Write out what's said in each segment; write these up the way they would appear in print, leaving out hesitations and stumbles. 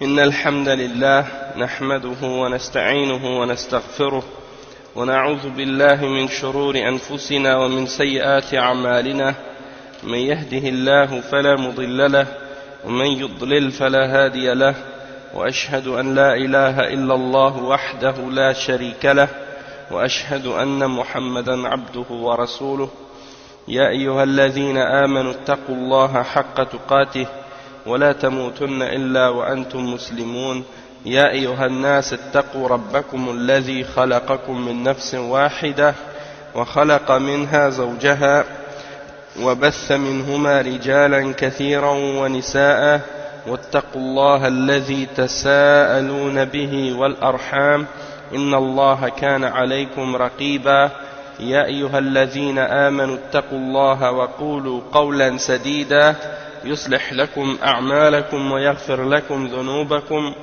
إن الحمد لله نحمده ونستعينه ونستغفره ونعوذ بالله من شرور أنفسنا ومن سيئات أعمالنا من يهده الله فلا مضل له ومن يضلل فلا هادي له وأشهد أن لا إله إلا الله وحده لا شريك له وأشهد أن محمدا عبده ورسوله يا أيها الذين آمنوا اتقوا الله حق تقاته ولا تموتن إلا وأنتم مسلمون يا أيها الناس اتقوا ربكم الذي خلقكم من نفس واحدة وخلق منها زوجها وبث منهما رجالا كثيرا ونساء واتقوا الله الذي تساءلون به والأرحام إن الله كان عليكم رقيبا يا أيها الذين آمنوا اتقوا الله وقولوا قولا سديدا يصلح لكم أعمالكم ويغفر لكم ذنوبكم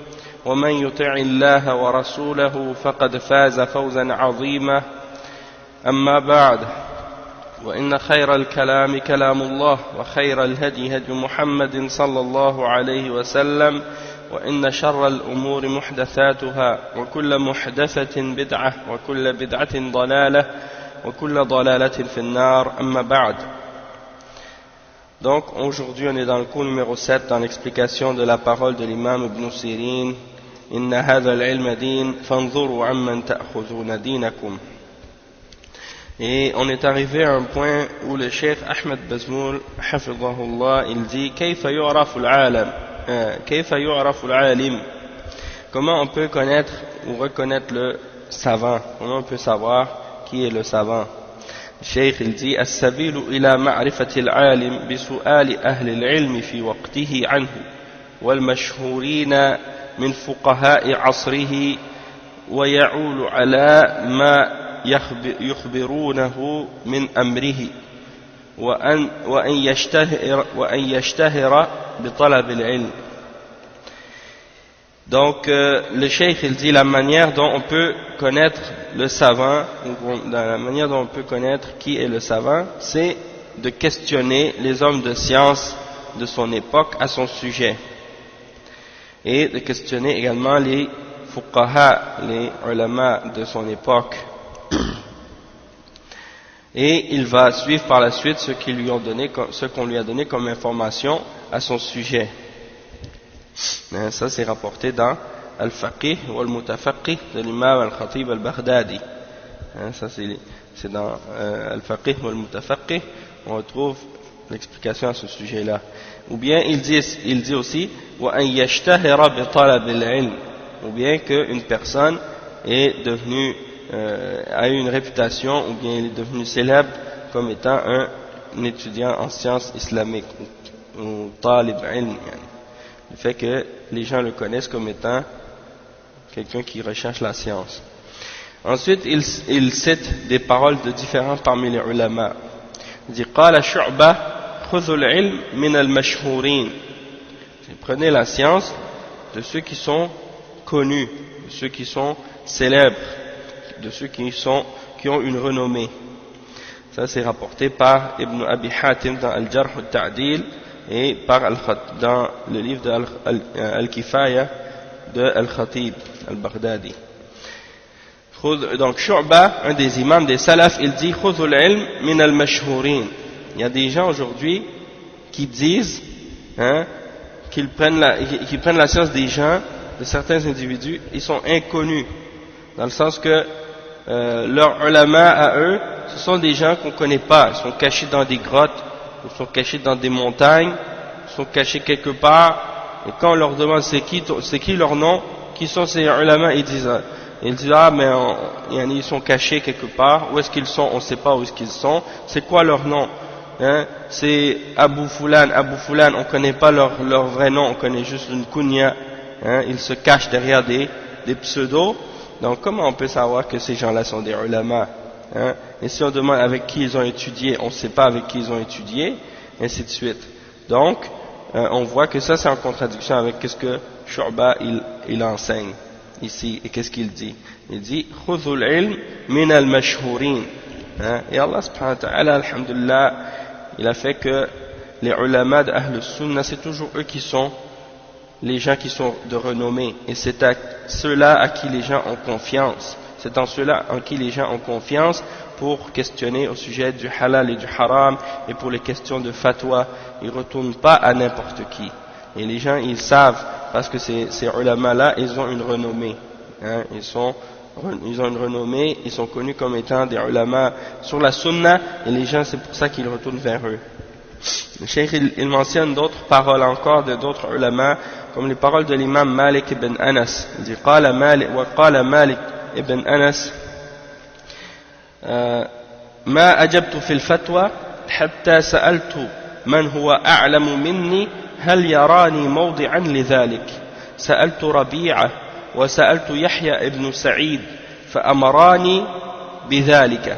ومن يطع الله ورسوله فقد فاز فوزا عظيما أما بعد وإن خير الكلام كلام الله وخير الهدي هدي محمد صلى الله عليه وسلم وإن شر الأمور محدثاتها وكل محدثة بدعة وكل بدعة ضلالة وكل ضلالة في النار أما بعد. Donc aujourd'hui on est dans le cours numéro 7 dans l'explication de la parole de l'imam Ibn Sirin. Inna hadha al-ilma din fanzuru amman ta'khudhuna dinakum. Et on est arrivé à un point où le cheikh Ahmed Bazmoul hafidhahullah il dit kayfa yu'rafu al-alam kayfa yu'rafu al-alim. Comment on peut connaître ou reconnaître le savant? Comment on peut savoir qui est le savant? الشيخ الدي السبيل إلى معرفة العالم بسؤال أهل العلم في وقته عنه والمشهورين من فقهاء عصره ويعول على ما يخبرونه من أمره وأن يشتهر بطلب العلم. Donc le cheikh il dit la manière dont on peut connaître le savant, ou la manière dont on peut connaître qui est le savant, c'est de questionner les hommes de science de son époque à son sujet, et de questionner également les fuqaha, les ulama de son époque. Et il va suivre par la suite ce qu'on lui a donné comme information à son sujet. Ça c'est rapporté dans Al-Faqih ou Al-Mutafaqih de l'imam Al-Khatib Al-Baghdadi. Ça c'est dans Al-Faqih ou Al-Mutafaqih, on retrouve l'explication à ce sujet-là. Ou bien il dit aussi وَأَنْ يَشْتَهِرَ بِطَلَبِ الْعِلْمِ, ou bien qu'une personne est devenue a eu une réputation, ou bien il est devenu célèbre comme étant un étudiant en sciences islamiques ou talib ilm, le fait que les gens le connaissent comme étant quelqu'un qui recherche la science. Ensuite, il cite des paroles de différents parmi les ulama. Il dit قال شعبة خذوا العلم من المشهورين. Prenez la science de ceux qui sont connus, de ceux qui sont célèbres, de ceux qui ont une renommée. Ça c'est rapporté par Ibn Abi Hatim dans Al-Jarh al-Ta'dil et dans le livre de Al-Kifaya de Al-Khatib Al-Baghdadi. Donc Shu'ba, un des imams des salaf, il dit khudhul ilm min al-mashhurin. Il y a des gens aujourd'hui qui disent qu'ils prennent la science des gens, de certains individus, ils sont inconnus, dans le sens que leurs ulama à eux, ce sont des gens qu'on ne connaît pas, ils sont cachés dans des grottes, ils sont cachés dans des montagnes, ils sont cachés quelque part, et quand on leur demande c'est qui leur nom, qui sont ces ulama, ils disent mais ils sont cachés quelque part, où est-ce qu'ils sont, on ne sait pas où est-ce qu'ils sont, c'est quoi leur nom, c'est Abu Fulan, on ne connaît pas leur vrai nom, on connaît juste une kunya, ils se cachent derrière des pseudos. Donc comment on peut savoir que ces gens-là sont des ulama? Et si on demande avec qui ils ont étudié, on ne sait pas avec qui ils ont étudié, ainsi de suite. Donc on voit que ça c'est en contradiction avec ce que Shu'ba il enseigne ici. Et qu'est-ce qu'il dit? Il dit khudhul ilm min al-mashhurin. Et Allah subhanahu wa ta'ala, alhamdulillah, il a fait que les ulama d'Ahl Sunnah, c'est toujours eux qui sont les gens qui sont de renommée, et c'est à ceux-là à qui les gens ont confiance. C'est en ceux-là en qui les gens ont confiance pour questionner au sujet du halal et du haram, et pour les questions de fatwa. Ils ne retournent pas à n'importe qui. Et les gens, ils savent, parce que ces ulama-là, ils ont une renommée. Hein, ils ont une renommée, ils sont connus comme étant des ulama sur la sunna, et les gens, c'est pour ça qu'ils retournent vers eux. Le cheikh, il mentionne d'autres paroles encore de d'autres ulama, comme les paroles de l'imam Malik ibn Anas. Il dit, قال مالك ابن أنس ما أجبت في الفتوى حتى سألت من هو أعلم مني هل يراني موضعا لذلك سألت ربيعة وسألت يحيى ابن سعيد فأمراني بذلك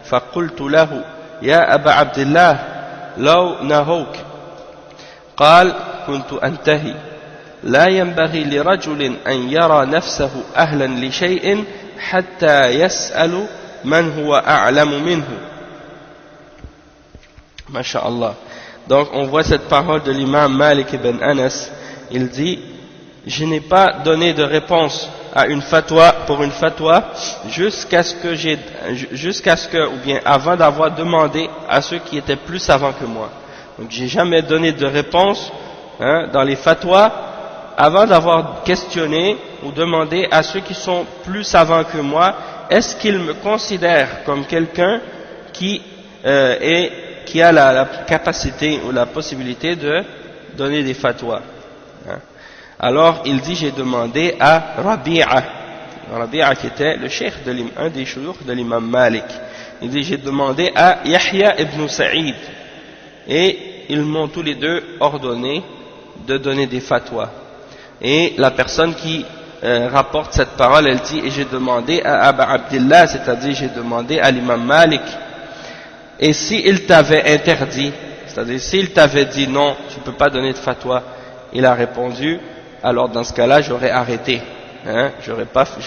فقلت له يا أبا عبد الله لو نهوك قال كنت أنتهي لا ينبغي لرجل أن يرى نفسه أهلا لشيء حتى يسأل من هو أعلم منه. Masha'Allah. Donc on voit cette parole de l'imam Malik ibn Anas. Il dit, je n'ai pas donné de réponse à une fatwa pour une fatwa jusqu'à ce que, ou bien avant d'avoir demandé à ceux qui étaient plus savants que moi. Donc j'ai jamais donné de réponse dans les fatwas avant d'avoir questionné ou demandé à ceux qui sont plus savants que moi, est-ce qu'ils me considèrent comme quelqu'un qui a la capacité ou la possibilité de donner des fatwas. Alors il dit, j'ai demandé à Rabi'a qui était le cheikh un des shuyukh de l'imam Malik. Il dit, j'ai demandé à Yahya ibn Sa'id, et ils m'ont tous les deux ordonné de donner des fatwas. Et la personne qui rapporte cette parole, elle dit, et j'ai demandé à Aba Abdillah, c'est-à-dire j'ai demandé à l'imam Malik, et s'il t'avait interdit, c'est-à-dire s'il t'avait dit non, tu ne peux pas donner de fatwa, il a répondu, alors dans ce cas-là j'aurais arrêté, je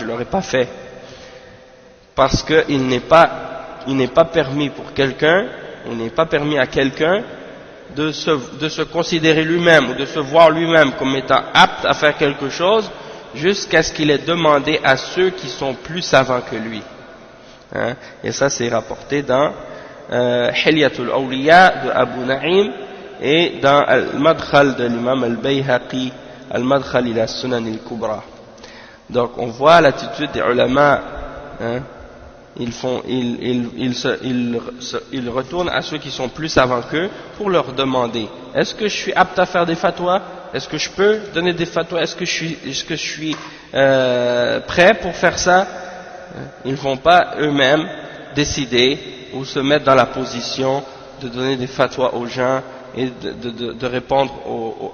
l'aurais pas fait, parce qu'il n'est pas permis pour quelqu'un, il n'est pas permis à quelqu'un de se considérer lui-même ou de se voir lui-même comme étant apte à faire quelque chose jusqu'à ce qu'il ait demandé à ceux qui sont plus savants que lui. Et ça c'est rapporté dans Hilyatul Awliya de Abu Na'im et dans Al-Madkhal de l'imam Al-Bayhaqi, Al-Madkhal ila Sunan al-Kubra. Donc on voit l'attitude des ulama, ils retournent à ceux qui sont plus savants qu'eux pour leur demander, est-ce que je suis apte à faire des fatwas, est-ce que je peux donner des fatwas, est-ce que je suis prêt pour faire ça? Ils ne vont pas eux-mêmes décider ou se mettre dans la position de donner des fatwas aux gens et de répondre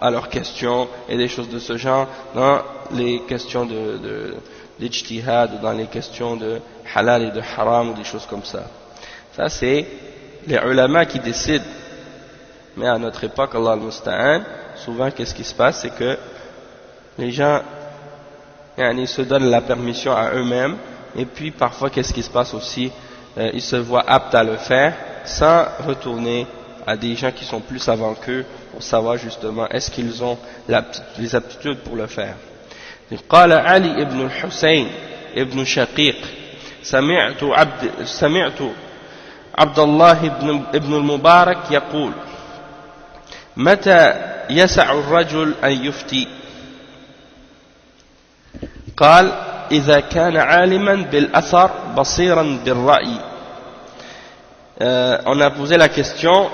à leurs questions et des choses de ce genre dans les questions d'ijtihad ou dans les questions de halal et de haram ou des choses comme ça. Ça c'est les ulama qui décident. Mais à notre époque, Allah al-Musta'an, souvent qu'est-ce qui se passe, c'est que les gens ils se donnent la permission à eux-mêmes, et puis parfois qu'est-ce qui se passe aussi, ils se voient aptes à le faire sans retourner à des gens qui sont plus savants qu'eux pour savoir justement est-ce qu'ils ont les aptitudes pour le faire. قال علي ابن الحسين ابن شقيق سمعت عبد الله ابن المبارك يقول متى يسع الرجل أن يفتي قال إذا كان عالما بالأثر بصيرا بالرأي. On a posé la question,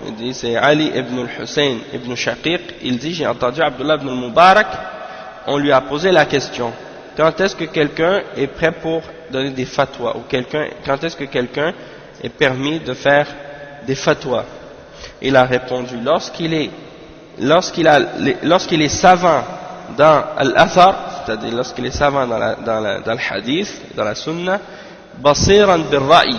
il dit c'est Ali ibn al-Hussein ibn Shaqiq, il dit j'ai entendu Abdullah ibn al-Mubarak, on lui a posé la question, quand est-ce que quelqu'un est prêt pour donner des fatwas, ou quand est-ce que quelqu'un est permis de faire des fatwas? Il a répondu, lorsqu'il est savant dans al-athar, c'est-à-dire lorsqu'il est savant dans le hadith, dans la sunna, basiran bir-ra'i,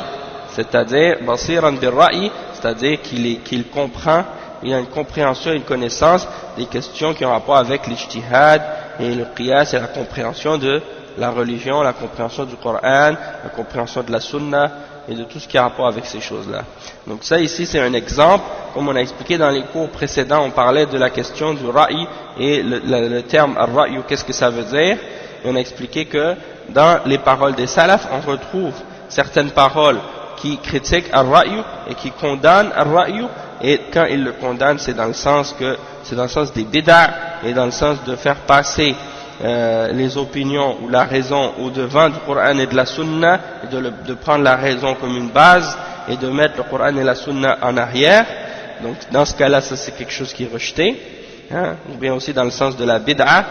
c'est-à-dire basiran bir-ra'i, c'est-à-dire qu'il comprend, il a une compréhension, une connaissance des questions qui ont rapport avec l'ijtihad et le qiyas et la compréhension de la religion, la compréhension du Coran, la compréhension de la sunna et de tout ce qui a rapport avec ces choses-là. Donc ça ici c'est un exemple, comme on a expliqué dans les cours précédents, on parlait de la question du ra'i et le terme ar-ra'yu, qu'est-ce que ça veut dire, et on a expliqué que dans les paroles des salafs, on retrouve certaines paroles qui critiquent ar-ra'yu et qui condamnent ar-ra'yu, et quand ils le condamnent, c'est dans le sens des bid'a et dans le sens de faire passer les opinions ou la raison au devant du Coran et de la Sunna, et de prendre la raison comme une base et de mettre le Coran et la Sunna en arrière. Donc dans ce cas-là, ça c'est quelque chose qui est rejeté, hein, ou bien aussi dans le sens de la bid'a,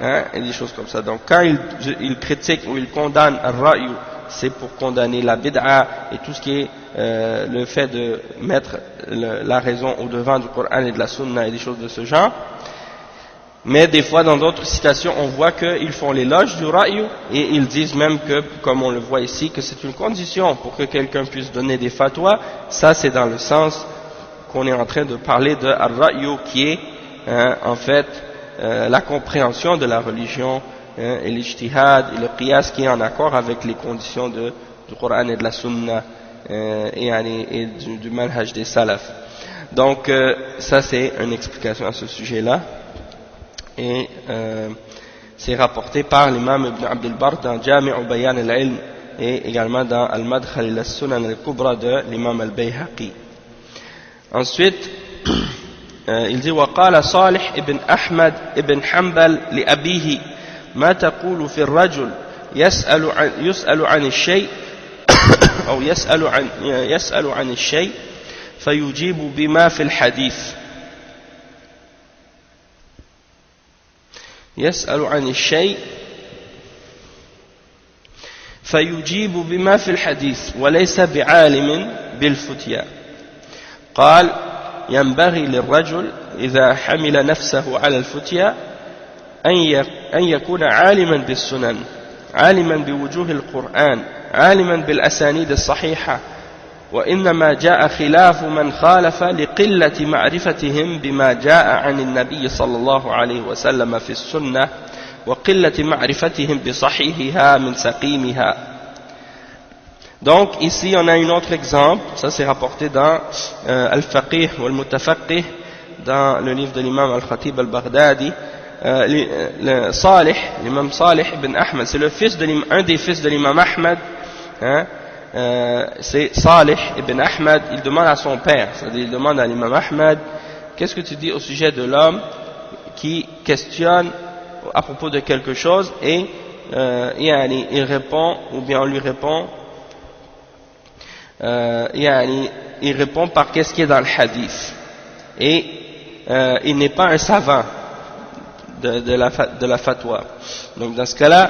hein, et des choses comme ça. Donc quand ils critiquent ou ils condamnent ar-ra'yu, c'est pour condamner la bid'a et tout ce qui est le fait de mettre la raison au devant du Coran et de la Sunna et des choses de ce genre. Mais des fois, dans d'autres citations, on voit qu'ils font l'éloge du ra'yu et ils disent même que, comme on le voit ici, que c'est une condition pour que quelqu'un puisse donner des fatwas. Ça, c'est dans le sens qu'on est en train de parler de ar-ra'yu, qui est en fait la compréhension de la religion, et l'ijtihad et le qiyas qui est en accord avec les conditions du Coran et de la Sunna et du manhaj des salaf. Donc, ça, c'est une explication à ce sujet-là. Et c'est rapporté par l'imam Ibn Abd al-Barr dans Jami' Bayan al-Ilm et également dans Al-Madkhal ila Sunan al-Kubra de l'imam al-Bayhaqi. Ensuite, il dit وقال صالح ابن أحمد ابن حنبل لأبيه ما تقول في الرجل يسأل عن الشيء أو يسأل عن الشيء فيجيب بما في الحديث يسأل عن الشيء فيجيب بما في الحديث وليس بعالم بالفتيا. قال ينبغي للرجل إذا حمل نفسه على الفتيا أن يكون عالما بالسنن، عالما بوجوه القرآن، عالما بالأسانيد الصحيحة، وإنما جاء خلاف من خالف لقلة معرفتهم بما جاء عن النبي صلى الله عليه وسلم في السنة وقلة معرفتهم بصحيحها من سقيمها. Donc ici on a un autre exemple, ça c'est rapporté dans Al-Faqih ou Al-Mutafaqih, dans le livre de l'imam Al-Khatib Al-Baghdadi. L'imam Salih ibn Ahmad, c'est un des fils de l'imam Ahmad, hein, c'est Salih ibn Ahmad. Il demande à son père, c'est-à-dire il demande à l'imam Ahmad, qu'est-ce que tu dis au sujet de l'homme qui questionne à propos de quelque chose et il répond, ou bien on lui répond, il répond par qu'est-ce qui est dans le hadith, et il n'est pas un savant de la fatwa. Donc dans ce cas-là,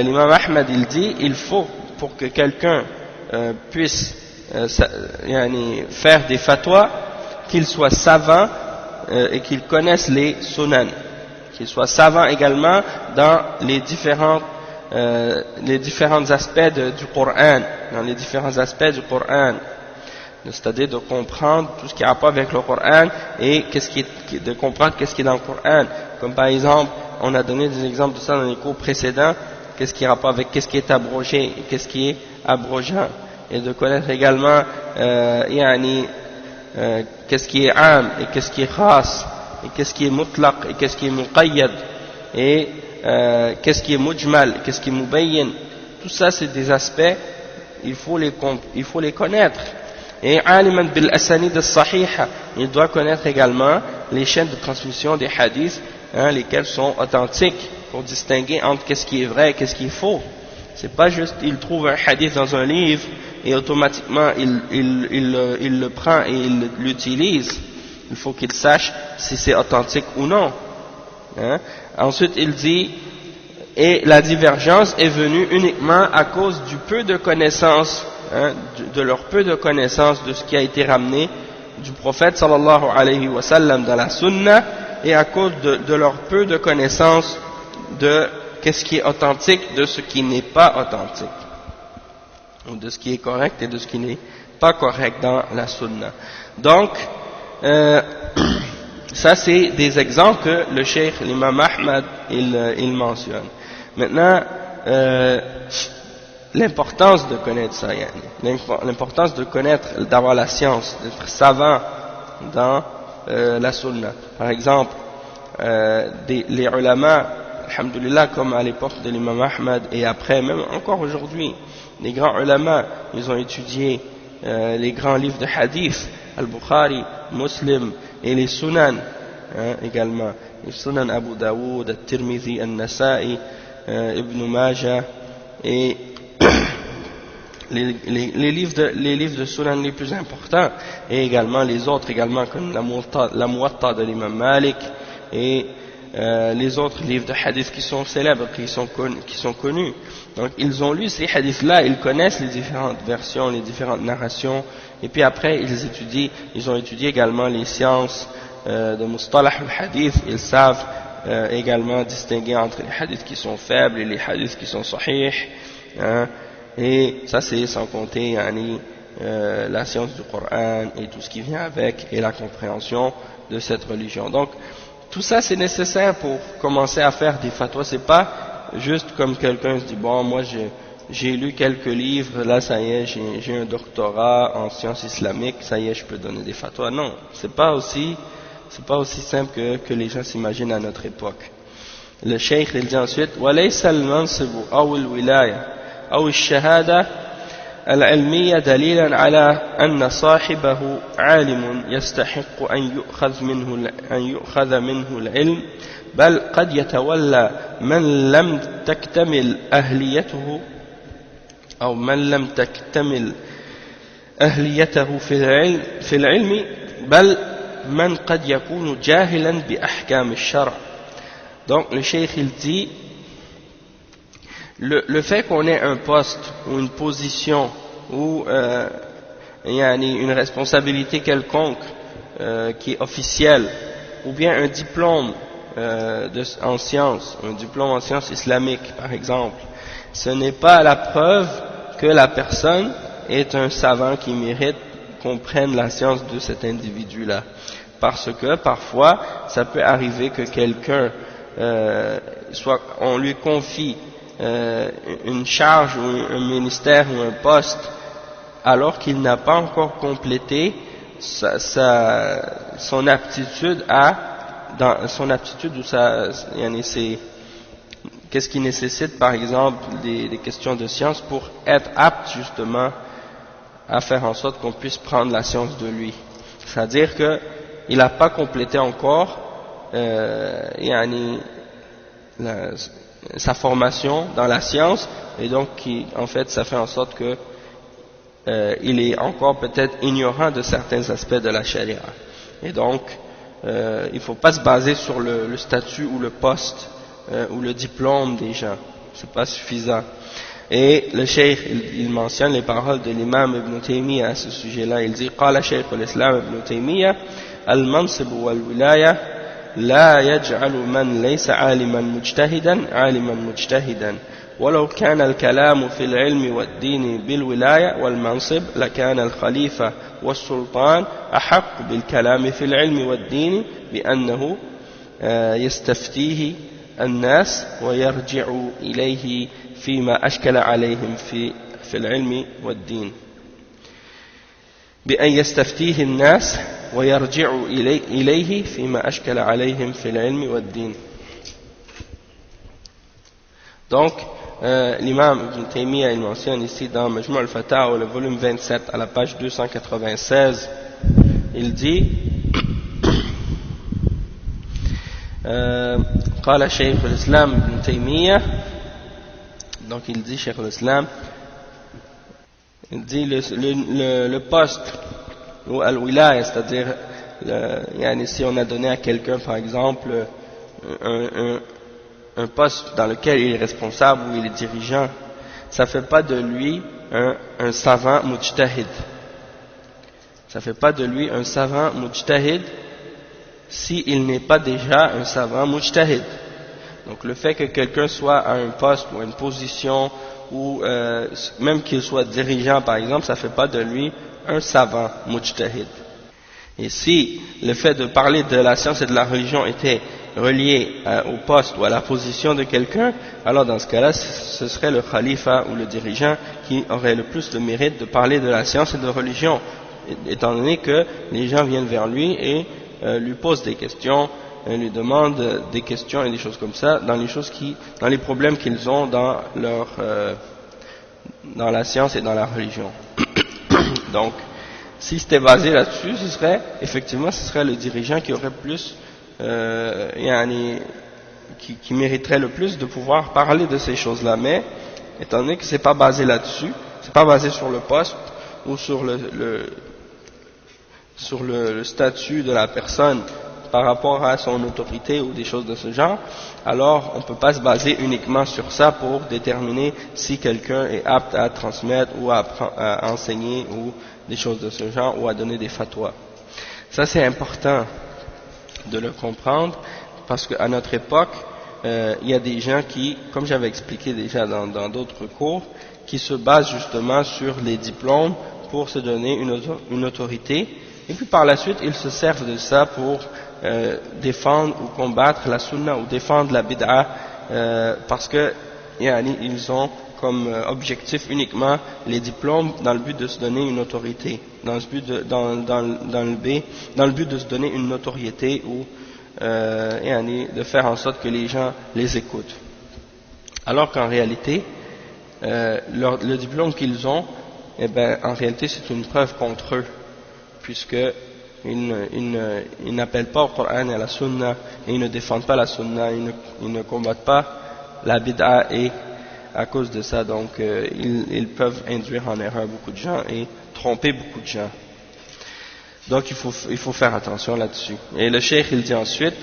l'imam Ahmad il dit, il faut, pour que quelqu'un puisse faire des fatwas, qu'il soit savant et qu'il connaisse les sunan, qu'il soit savant également dans les différents aspects du Coran, dans les différents aspects du Coran, c'est-à-dire de comprendre tout ce qui a rapport avec le Coran et de comprendre qu'est-ce qui est dans le Coran. Comme par exemple, on a donné des exemples de ça dans les cours précédents, qu'est-ce qui a rapport avec qu'est-ce qui est abrogé et qu'est-ce qui est abrogeant, et de connaître également qu'est-ce qui est am et qu'est-ce qui est khas, et qu'est-ce qui est mutlaq et qu'est-ce qui est muqayyad, et qu'est-ce qui est mujmal, qu'est-ce qui est mubayyin. Tout ça c'est des aspects, il faut les connaître. Et aliman bil asanid as-sahiha, il doit connaître également les chaînes de transmission des hadiths, lesquels sont authentiques, pour distinguer entre qu'est-ce qui est vrai et qu'est-ce qui est faux. C'est pas juste il trouve un hadith dans un livre et automatiquement il le prend et il l'utilise. Il faut qu'il sache si c'est authentique ou non. Ensuite il dit, et la divergence est venue uniquement à cause du peu de connaissances, de leur peu de connaissances de ce qui a été ramené du prophète sallallahu alayhi wa sallam dans la sunna, et à cause de leur peu de connaissances de qu'est-ce qui est authentique de ce qui n'est pas authentique, ou de ce qui est correct et de ce qui n'est pas correct dans la sunna. Donc ça c'est des exemples que le cheikh l'imam Ahmad il mentionne. Maintenant l'importance de connaître ça, l'importance de connaître, d'avoir la science, d'être savant dans la sunna. Par exemple, les ulama, alhamdulillah, comme à l'époque de l'imam Ahmad et après, même encore aujourd'hui, les grands ulama, ils ont étudié les grands livres de hadith, Al-Bukhari, Muslim et les sunan également, les sunan Abu Daoud, Al-Tirmidhi, Al-Nasa'i, Ibn Majah et les livres de sunan les plus importants, et également les autres également comme la Muwatta de l'imam Malik et les autres livres de hadith qui sont célèbres, qui sont connus. Donc ils ont lu ces hadiths-là, ils connaissent les différentes versions, les différentes narrations, et puis après ils ont étudié également les sciences de Mustalah al-Hadith. Ils savent également distinguer entre les hadiths qui sont faibles et les hadiths qui sont sahih, et ça c'est sans compter la science du Coran et tout ce qui vient avec, et la compréhension de cette religion. Donc tout ça c'est nécessaire pour commencer à faire des fatwas. C'est pas juste comme quelqu'un se dit bon, moi j'ai lu quelques livres, là ça y est, j'ai un doctorat en sciences islamiques, ça y est, je peux donner des fatwas. Non, c'est pas aussi simple que les gens s'imaginent à notre époque. Le cheikh il dit ensuite وَلَيْسَ الْمَنْصِبُ أَوْ الْوِلَايَةِ أَوْ الشَّهَادَةِ العلمية دليلا على أن صاحبه عالم يستحق أن يؤخذ منه العلم، بل قد يتولى من لم تكتمل أهليته أو من لم تكتمل أهليته في العلم بل من قد يكون جاهلا بأحكام الشرع. Donc le cheikh il dit le fait qu'on ait un poste ou une position ou une responsabilité quelconque qui est officielle, ou bien un diplôme en sciences, un diplôme en sciences islamiques par exemple, ce n'est pas la preuve que la personne est un savant qui mérite qu'on prenne la science de cet individu-là. Parce que parfois, ça peut arriver que quelqu'un, on lui confie une charge ou un ministère ou un poste alors qu'il n'a pas encore complété son aptitude ou qu'est-ce qui nécessite par exemple des questions de science pour être apte justement à faire en sorte qu'on puisse prendre la science de lui. C'est-à-dire que il n'a pas complété encore sa formation dans la science, et donc en fait ça fait en sorte que il est encore peut-être ignorant de certains aspects de la charia, et donc il ne faut pas se baser sur le statut ou le poste ou le diplôme des gens, c'est pas suffisant. Et le cheikh il mentionne les paroles de l'imam Ibn Taymiyyah à ce sujet-là. Il dit قال شيخ الإسلام ابن تيمية المنصب والولاية لا يجعل من ليس عالما مجتهدا ولو كان الكلام في العلم والدين بالولاية والمنصب لكان الخليفة والسلطان أحق بالكلام في العلم والدين بأنه يستفتيه الناس ويرجع إليه فيما أشكل عليهم في العلم والدين بأن يستفتيه الناس ويرجع إليه فيما أشكل عليهم في العلم والدين. Donc l'imam Ibn Taymiyyah il mentionne ici dans Majmu' al-Fatawa le volume 27 à la page 296, il dit قال شيخ الإسلام ابن تيمية, donc il dit Cheikh al-Islam, il dit le poste ou al-wilaya, c'est-à-dire si on a donné à quelqu'un par exemple un poste dans lequel il est responsable ou il est dirigeant, ça fait pas de lui un savant mujtahid. Ça fait pas de lui un savant mujtahid s'il n'est pas déjà un savant mujtahid. Donc le fait que quelqu'un soit à un poste ou à une position ou même qu'il soit dirigeant par exemple, ça fait pas de lui un savant mujtahid. Et si le fait de parler de la science et de la religion était relié au poste ou à la position de quelqu'un, alors dans ce cas-là, ce serait le khalifa ou le dirigeant qui aurait le plus de mérite de parler de la science et de religion, étant donné que les gens viennent vers lui et lui posent des questions, lui demandent des questions et des choses comme ça, dans les problèmes qu'ils ont dans la science et dans la religion. Donc, si c'était basé là-dessus, ce serait le dirigeant qui aurait plus, qui mériterait le plus de pouvoir parler de ces choses-là. Mais, étant donné que c'est pas basé là-dessus, c'est pas basé sur le poste ou sur le statut de la personne par rapport à son autorité ou des choses de ce genre, alors on ne peut pas se baser uniquement sur ça pour déterminer si quelqu'un est apte à transmettre ou à enseigner ou des choses de ce genre ou à donner des fatwas. Ça c'est important de le comprendre parce qu'à notre époque, il y a des gens qui, comme j'avais expliqué déjà dans d'autres cours, qui se basent justement sur les diplômes pour se donner une autorité et puis par la suite ils se servent de ça pour défendre ou combattre la sunna ou défendre la bid'a parce que ils ont comme objectif uniquement les diplômes dans le but de se donner une autorité, dans le but de se donner une notoriété ou de faire en sorte que les gens les écoutent. Alors qu'en réalité, le diplôme qu'ils ont, en réalité c'est une preuve contre eux, puisque ils n'appellent pas au Coran et à la Sunna, et ils ne défendent pas la Sunna, ils ne combattent pas la bid'a, et à cause de ça, donc, ils peuvent induire en erreur beaucoup de gens et tromper beaucoup de gens. Donc, il faut faire attention là-dessus. Et le cheikh, il dit ensuite,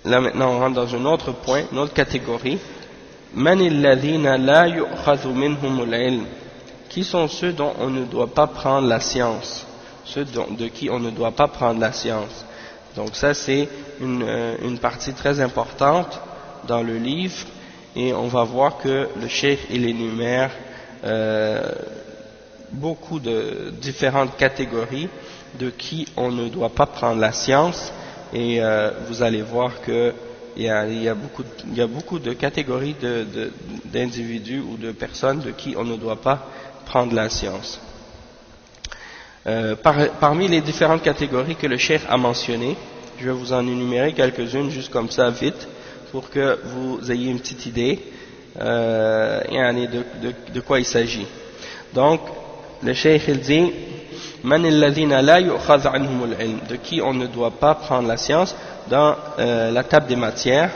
là maintenant on rentre dans un autre point, une autre catégorie, Man alladhina la yu'khadhu minhumul ilm. Qui sont ceux dont on ne doit pas prendre la science? Ceux de qui on ne doit pas prendre la science. Donc ça c'est une partie très importante dans le livre et on va voir que le cheikh il énumère beaucoup de différentes catégories de qui on ne doit pas prendre la science et vous allez voir que il y a beaucoup de catégories d'individus ou de personnes de qui on ne doit pas prendre la science. Parmi les différentes catégories que le cheikh a mentionnées, je vais vous en énumérer quelques-unes juste comme ça vite pour que vous ayez une petite idée de quoi il s'agit. Donc le cheikh il dit Man alladhina la yu'khadh anhumul ilm, de qui on ne doit pas prendre la science. Dans la table des matières,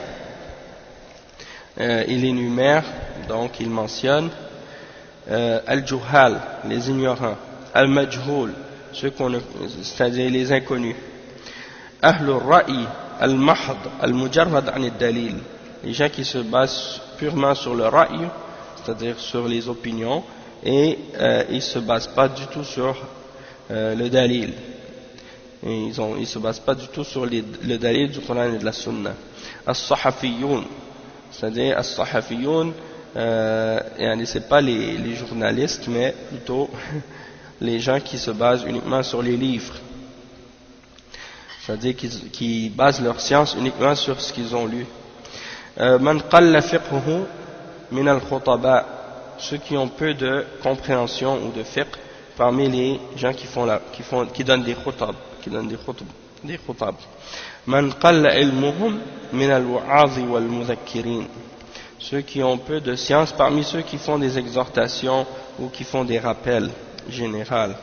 il énumère, donc il mentionne al-juhal, les ignorants, al-majhul, c'est-à-dire les inconnus, ahlul ra'i, al-mahd, al-mujarrad an al-dalil, les gens qui se basent purement sur le ra'i, c'est-à-dire sur les opinions, et ils ne se basent pas du tout sur le dalil. Et ils ne se basent pas du tout sur le dalil du Coran et de la Sunna. As-sahafiyoun, c'est-à-dire as-sahafiyoun, c'est pas les journalistes, mais plutôt les gens qui se basent uniquement sur les livres. C'est-à-dire qui basent leur science uniquement sur ce qu'ils ont lu. Man qalla fiqhuhu min al-khutaba, ceux qui ont peu de compréhension ou de fiqh parmi les gens qui donnent des khutab. Des khutab. Man qalla ilmuhum min al-wa'adhi wal-mudhakkirin, ceux qui ont peu de science parmi ceux qui font des exhortations ou qui font des rappels généraux.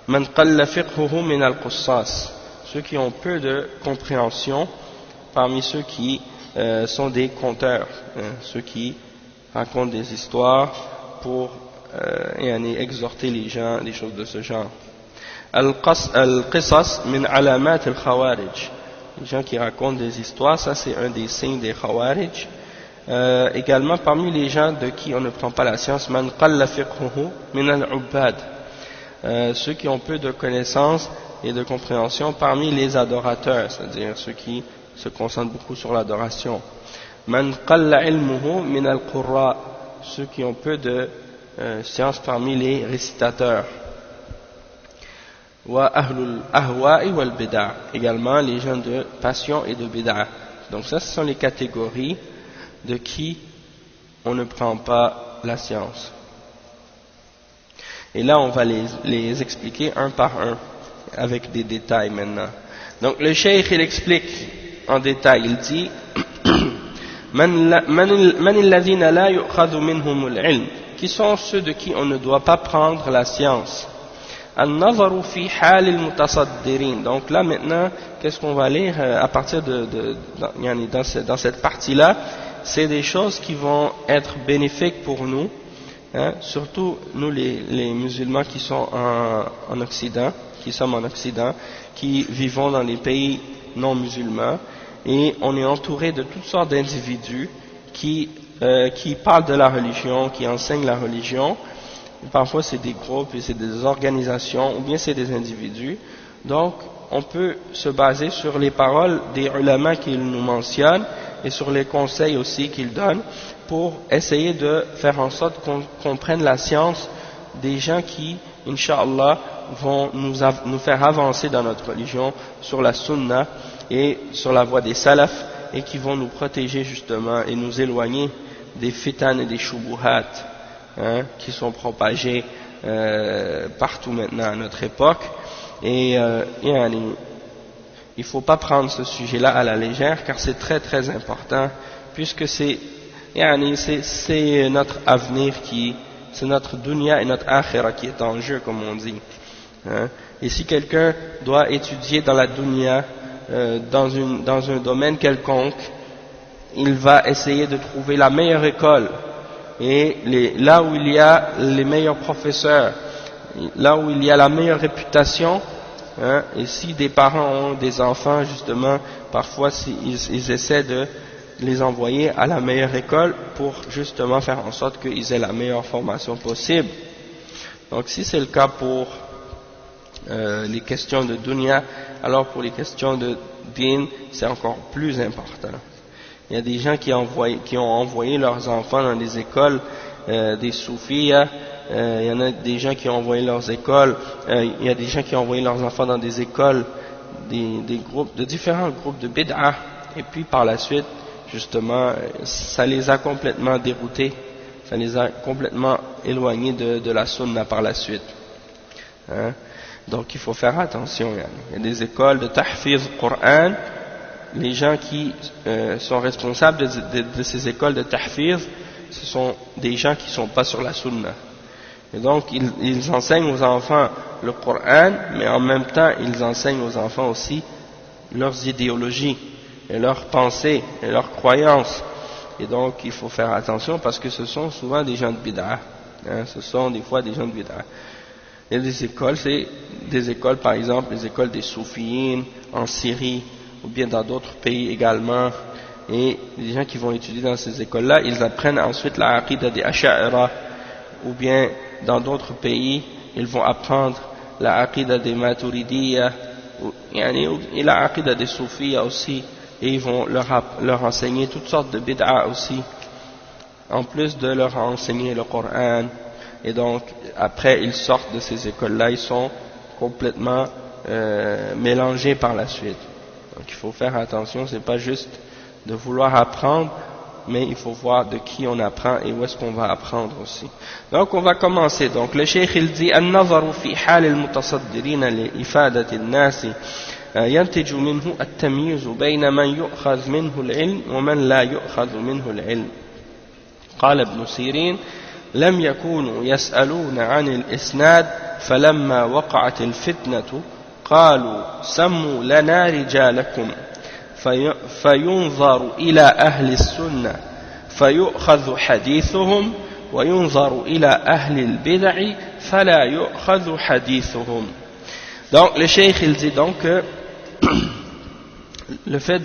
Man qalla fiqhuhu min al-qussas, ceux qui ont peu de compréhension parmi ceux qui sont des conteurs, ceux qui racontent des histoires pour exhorter les gens, des choses de ce genre. Al-qisas min alamat al-khawarij, les gens qui racontent des histoires, ça c'est un des signes des khawarij. Également parmi les gens de qui on ne prend pas la science, man qalla fiqhuhu min al-ubbad, ceux qui ont peu de connaissances et de compréhension parmi les adorateurs, c'est-à-dire ceux qui se concentrent beaucoup sur l'adoration. Man qalla ilmuhu min al-qurra, ceux qui ont peu de science parmi les récitateurs. wa ahlul ahwa'i wal bid'a, également les gens de passion et de bid'a. Donc ça, ce sont les catégories de qui on ne prend pas la science. Et là, on va les expliquer un par un, avec des détails maintenant. Donc le cheikh, il explique en détail, il dit Man alladhina la yu'khadhu minhum al-ilm, qui sont ceux de qui on ne doit pas prendre la science. An-nazaru fi hal al-mutasaddirin. Donc là maintenant, qu'est-ce qu'on va lire à partir dans cette partie-là, c'est des choses qui vont être bénéfiques pour nous, hein, surtout nous les musulmans qui sont en Occident, qui sommes en Occident, qui vivons dans les pays non musulmans, et on est entouré de toutes sortes d'individus qui parlent de la religion, qui enseignent la religion. Et parfois c'est des groupes et c'est des organisations, ou bien c'est des individus. Donc on peut se baser sur les paroles des ulama qu'ils nous mentionnent et sur les conseils aussi qu'ils donnent pour essayer de faire en sorte qu'on comprenne la science des gens qui, Inch'Allah, vont nous faire avancer dans notre religion sur la sunna et sur la voie des salafs, et qui vont nous protéger justement et nous éloigner des fitan et des shubuhat, hein, qui sont propagés partout maintenant à notre époque. Et il ne faut pas prendre ce sujet-là à la légère, car c'est très très important, puisque c'est notre avenir c'est notre dunya et notre akhira qui est en jeu, comme on dit. Hein. Et si quelqu'un doit étudier dans la dunya, dans un domaine quelconque, il va essayer de trouver la meilleure école, et là où il y a les meilleurs professeurs, là où il y a la meilleure réputation, hein, et si des parents ont des enfants, justement, parfois ils essaient de les envoyer à la meilleure école pour justement faire en sorte qu'ils aient la meilleure formation possible. Donc si c'est le cas pour les questions de dunya, alors pour les questions de din, c'est encore plus important. Il y a des gens qui ont envoyé leurs enfants dans des écoles des soufis, il y en a des gens qui ont envoyé leurs écoles, il y a des gens qui ont envoyé leurs enfants dans des écoles, des groupes, de différents groupes de bid'ah, et puis par la suite, justement, ça les a complètement déroutés, ça les a complètement éloignés de la sunna par la suite. Hein? Donc il faut faire attention. Il y a des écoles de tahfiz Qur'an, les gens qui sont responsables de ces écoles de tahfiz, ce sont des gens qui ne sont pas sur la sunna. Et donc ils enseignent aux enfants le Coran, mais en même temps ils enseignent aux enfants aussi leurs idéologies et leurs pensées et leurs croyances. Et donc il faut faire attention, parce que ce sont souvent des gens de bid'ah, hein, ce sont des fois des gens de bid'ah. Il y a des écoles, c'est des écoles, par exemple les écoles des soufiyines en Syrie, ou bien dans d'autres pays également, et les gens qui vont étudier dans ces écoles-là, ils apprennent ensuite la aqidah des asha'ira, ou bien dans d'autres pays, ils vont apprendre la aqidah des maturidiyya, et la aqidah des soufiyya aussi, et ils vont leur enseigner toutes sortes de bid'ah aussi, en plus de leur enseigner le Coran. Et donc après ils sortent de ces écoles-là, ils sont complètement mélangés par la suite. Donc il faut faire attention, c'est pas juste de vouloir apprendre, mais il faut voir de qui on apprend et où est-ce qu'on va apprendre aussi. Donc on va commencer. Donc le cheikh il dit النظر في حال المتصدرين لإفادة الناس ينتج منه التمييز بين من يؤخذ منه العلم ومن لا يؤخذ منه العلم. قال ابن سيرين لم يكونوا يسألون عن الإسناد فلما وقعت الفتنة قالوا سموا لنا رجالكم فينظر إلى أهل السنة فيؤخذ حديثهم وينظر إلى أهل البدع فلا يؤخذ حديثهم. Donc le cheikh il dit donc que le fait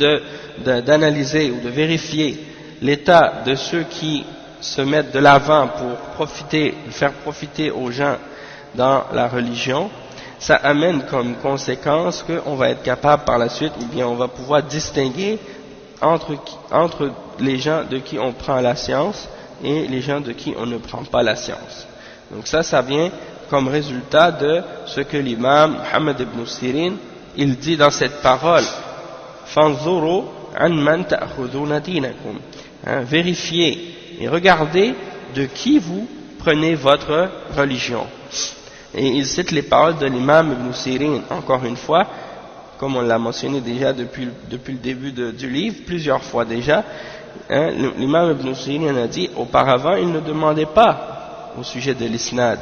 d'analyser ou de vérifier l'état de ceux qui se mettent de l'avant pour faire profiter aux gens dans la religion, ça amène comme conséquence qu'on va être capable par la suite, ou bien on va pouvoir distinguer entre les gens de qui on prend la science et les gens de qui on ne prend pas la science. Donc ça vient comme résultat de ce que l'imam Muhammad ibn Sirin il dit dans cette parole, fanzuru an man ta'khuduna dinakum, vérifiez et regardez de qui vous prenez votre religion. Et il cite les paroles de l'imam ibn Sirin, encore une fois, comme on l'a mentionné déjà depuis le début du livre, plusieurs fois déjà. L'imam ibn Sirin a dit, auparavant il ne demandait pas au sujet de l'isnad.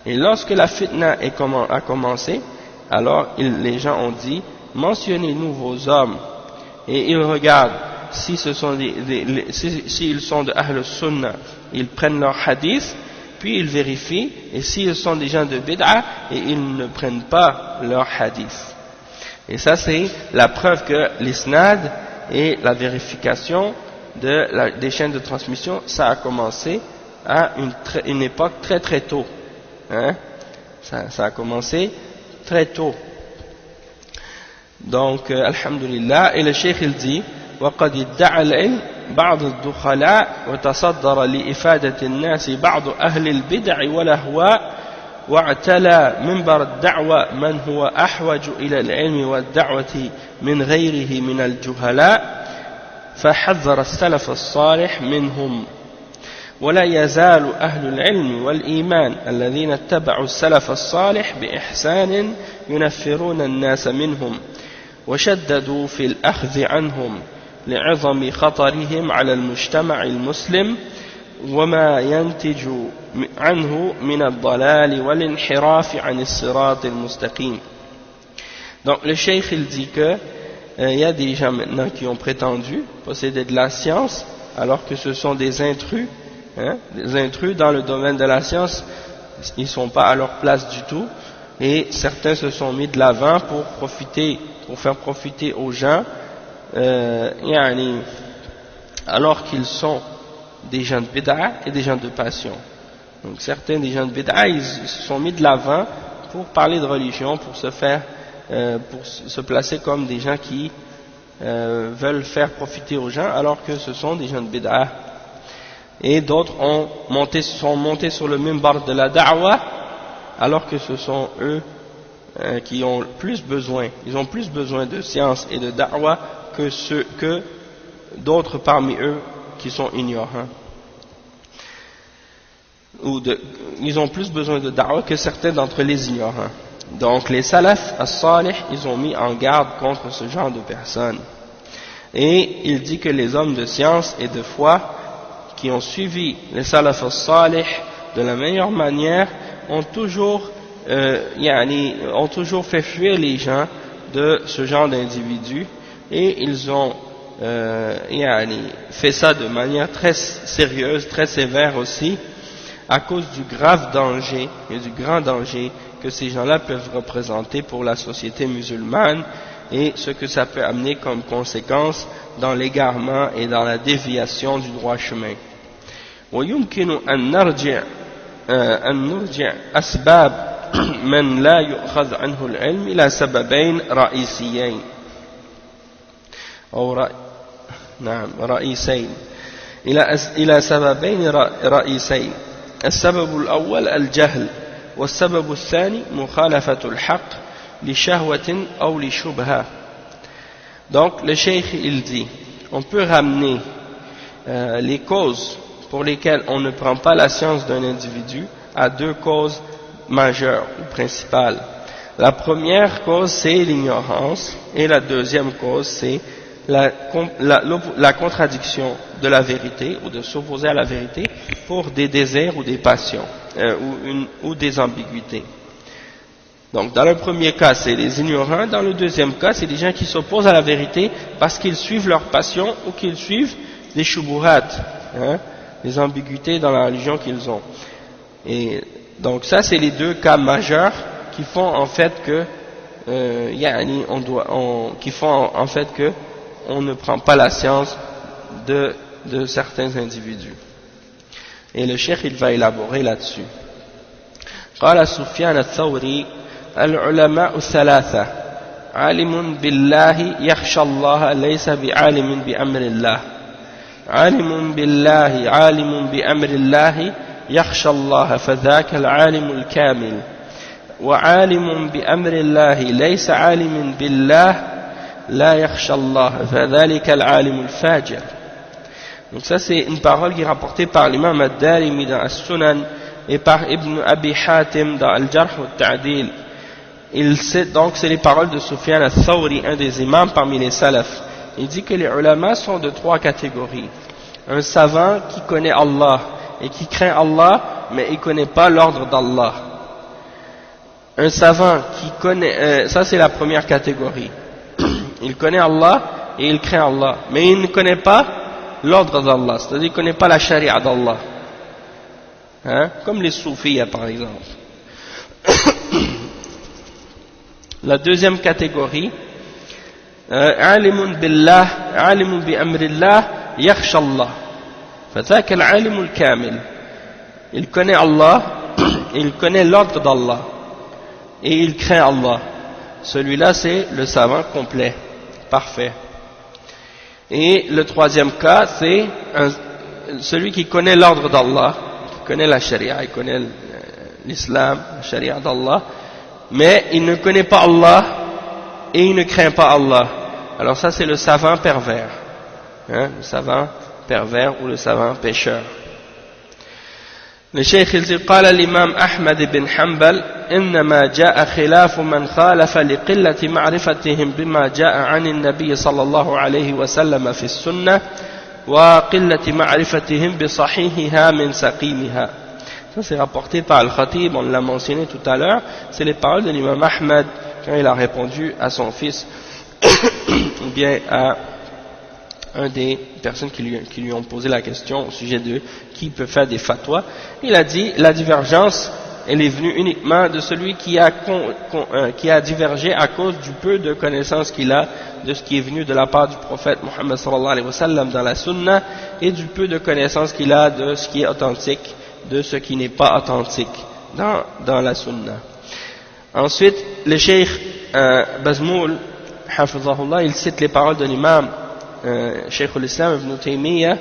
Et lorsque la fitna a commencé, alors les gens ont dit, mentionnez-nous vos hommes. Et ils regardent, si ce sont s'ils sont de Ahl Sunnah, ils prennent leur hadith, puis ils vérifient, et s'ils sont des gens de bid'a, et ils ne prennent pas leur hadith. Et ça c'est la preuve que l'isnad et la vérification des chaînes de transmission, ça a commencé à une époque très très tôt. Ça a commencé très tôt. Donc, alhamdulillah, et le cheikh il dit, وقد ادعى العلم بعض الدخلاء وتصدر لإفادة الناس بعض أهل البدع والأهواء واعتلى منبر الدعوة من هو أحوج إلى العلم والدعوة من غيره من الجهلاء فحذر السلف الصالح منهم ولا يزال أهل العلم والإيمان الذين اتبعوا السلف الصالح بإحسان ينفرون الناس منهم وشددوا في الأخذ عنهم لعظم خطرهم على المجتمع المسلم وما ينتج عنه من الضلال والانحراف عن الصراط المستقيم. Donc le cheikh il dit que il y a des gens maintenant qui ont prétendu posséder de la science alors que ce sont des intrus dans le domaine de la science, ils ne sont pas à leur place du tout, et certains se sont mis de l'avant pour faire profiter aux gens, alors qu'ils sont des gens de bid'a et des gens de passion. Donc certains des gens de bid'a, ils se sont mis de l'avant pour parler de religion, pour se placer comme des gens qui veulent faire profiter aux gens, alors que ce sont des gens de bid'a. Et d'autres sont montés sur le minbar de la da'wa, alors que ce sont eux qui ont plus besoin, ils ont plus besoin de science et de da'wa que d'autres parmi eux qui sont ignorants. Ils ont plus besoin de da'wa que certains d'entre les ignorants. Donc les salaf as-salih, ils ont mis en garde contre ce genre de personnes. Et il dit que les hommes de science et de foi qui ont suivi les salaf as-salih de la meilleure manière ont toujours fait fuir les gens de ce genre d'individus, et ils ont fait ça de manière très sérieuse, très sévère aussi, à cause du grave danger et du grand danger que ces gens-là peuvent représenter pour la société musulmane, et ce que ça peut amener comme conséquence dans l'égarement et dans la déviation du droit chemin. ويمكن أن نرجع أسباب من لا يؤخذ عنه العلم إلى سببين رئيسيين رئيسين إلى سببين رئيسين. السبب الأول الجهل، والسبب الثاني مخالفة الحق لشهوة أو لشبهة. Donc le cheikh il dit, on peut ramener les causes pour lesquelles on ne prend pas la science d'un individu à deux causes majeures ou principales. La première cause c'est l'ignorance, et la deuxième cause c'est la contradiction de la vérité, ou de s'opposer à la vérité pour des désirs ou des passions ou des ambiguïtés. Donc dans le premier cas c'est les ignorants, dans le deuxième cas c'est des gens qui s'opposent à la vérité parce qu'ils suivent leur passion ou qu'ils suivent des shubuhat, des ambiguïtés dans la religion qu'ils ont. Et donc ça c'est les deux cas majeurs qui font en fait que on ne prend pas la science de certains individus. Et le cheikh il va élaborer là-dessus. قال سفيان الثوري العلماء الثلاثة عالم بالله يخشى الله ليس بعالم بأمر الله عالم بالله عالم بأمر الله يخشى الله فذاك العالم الكامل وعالم بأمر الله ليس عالم بالله لا يخشى الله فذلك العالم الفاجر. Donc ça c'est une parole qui est rapportée par l'imam Ad-Darimi dans As-Sunan et par Ibn Abi Hatim dans Al-Jarh wa Al-Ta'dil. Donc c'est les paroles de Sufyan al-Thawri, un des imams parmi les salafs. Il dit que les ulama sont de 3 catégories. Un savant qui connaît Allah et qui craint Allah, mais il ne connaît pas l'ordre d'Allah. Un savant qui connaît, ça c'est la première catégorie. Il connaît Allah et il craint Allah, mais il ne connaît pas l'ordre d'Allah, c'est-à-dire qu'il ne connaît pas la charia d'Allah. Hein? Comme les soufis par exemple. La deuxième catégorie, alimun billah, alimun bi amrillah, yakhsha Allah. Fathak al-alim al-kamil. Il connaît Allah, il connaît l'ordre d'Allah et il craint Allah. Celui-là c'est le savant complet, parfait. Et le troisième cas c'est celui qui connaît l'ordre d'Allah, qui connaît la charia, il connaît l'islam, la charia d'Allah, mais il ne connaît pas Allah et il ne craint pas Allah. Alors ça c'est le savant pervers, hein, le savant pervers ou le savant pécheur. Le Cheikh il dit قال الإمام أحمد بن حنبل إنما جاء خلاف من خالف لقلة معرفتهم بما جاء عن النبي صلى الله عليه وسلم في السنة وقلة معرفتهم بصحيحها من سقيمها. Ça c'est rapporté par Al-Khatib, on l'a mentionné tout à l'heure, c'est les paroles de l'imam Ahmed quand il a répondu à son fils ou bien à un des personnes qui lui ont posé la question au sujet de qui peut faire des fatwas. Il a dit la divergence elle est venue uniquement de celui qui a divergé à cause du peu de connaissances qu'il a de ce qui est venu de la part du prophète Muhammad sallallahu alayhi wa sallam dans la sunna et du peu de connaissances qu'il a de ce qui est authentique de ce qui n'est pas authentique dans la sunna. Ensuite le cheikh Bazmoul hafizahullah il cite les paroles de l'imam شيخ الإسلام ابن تيمية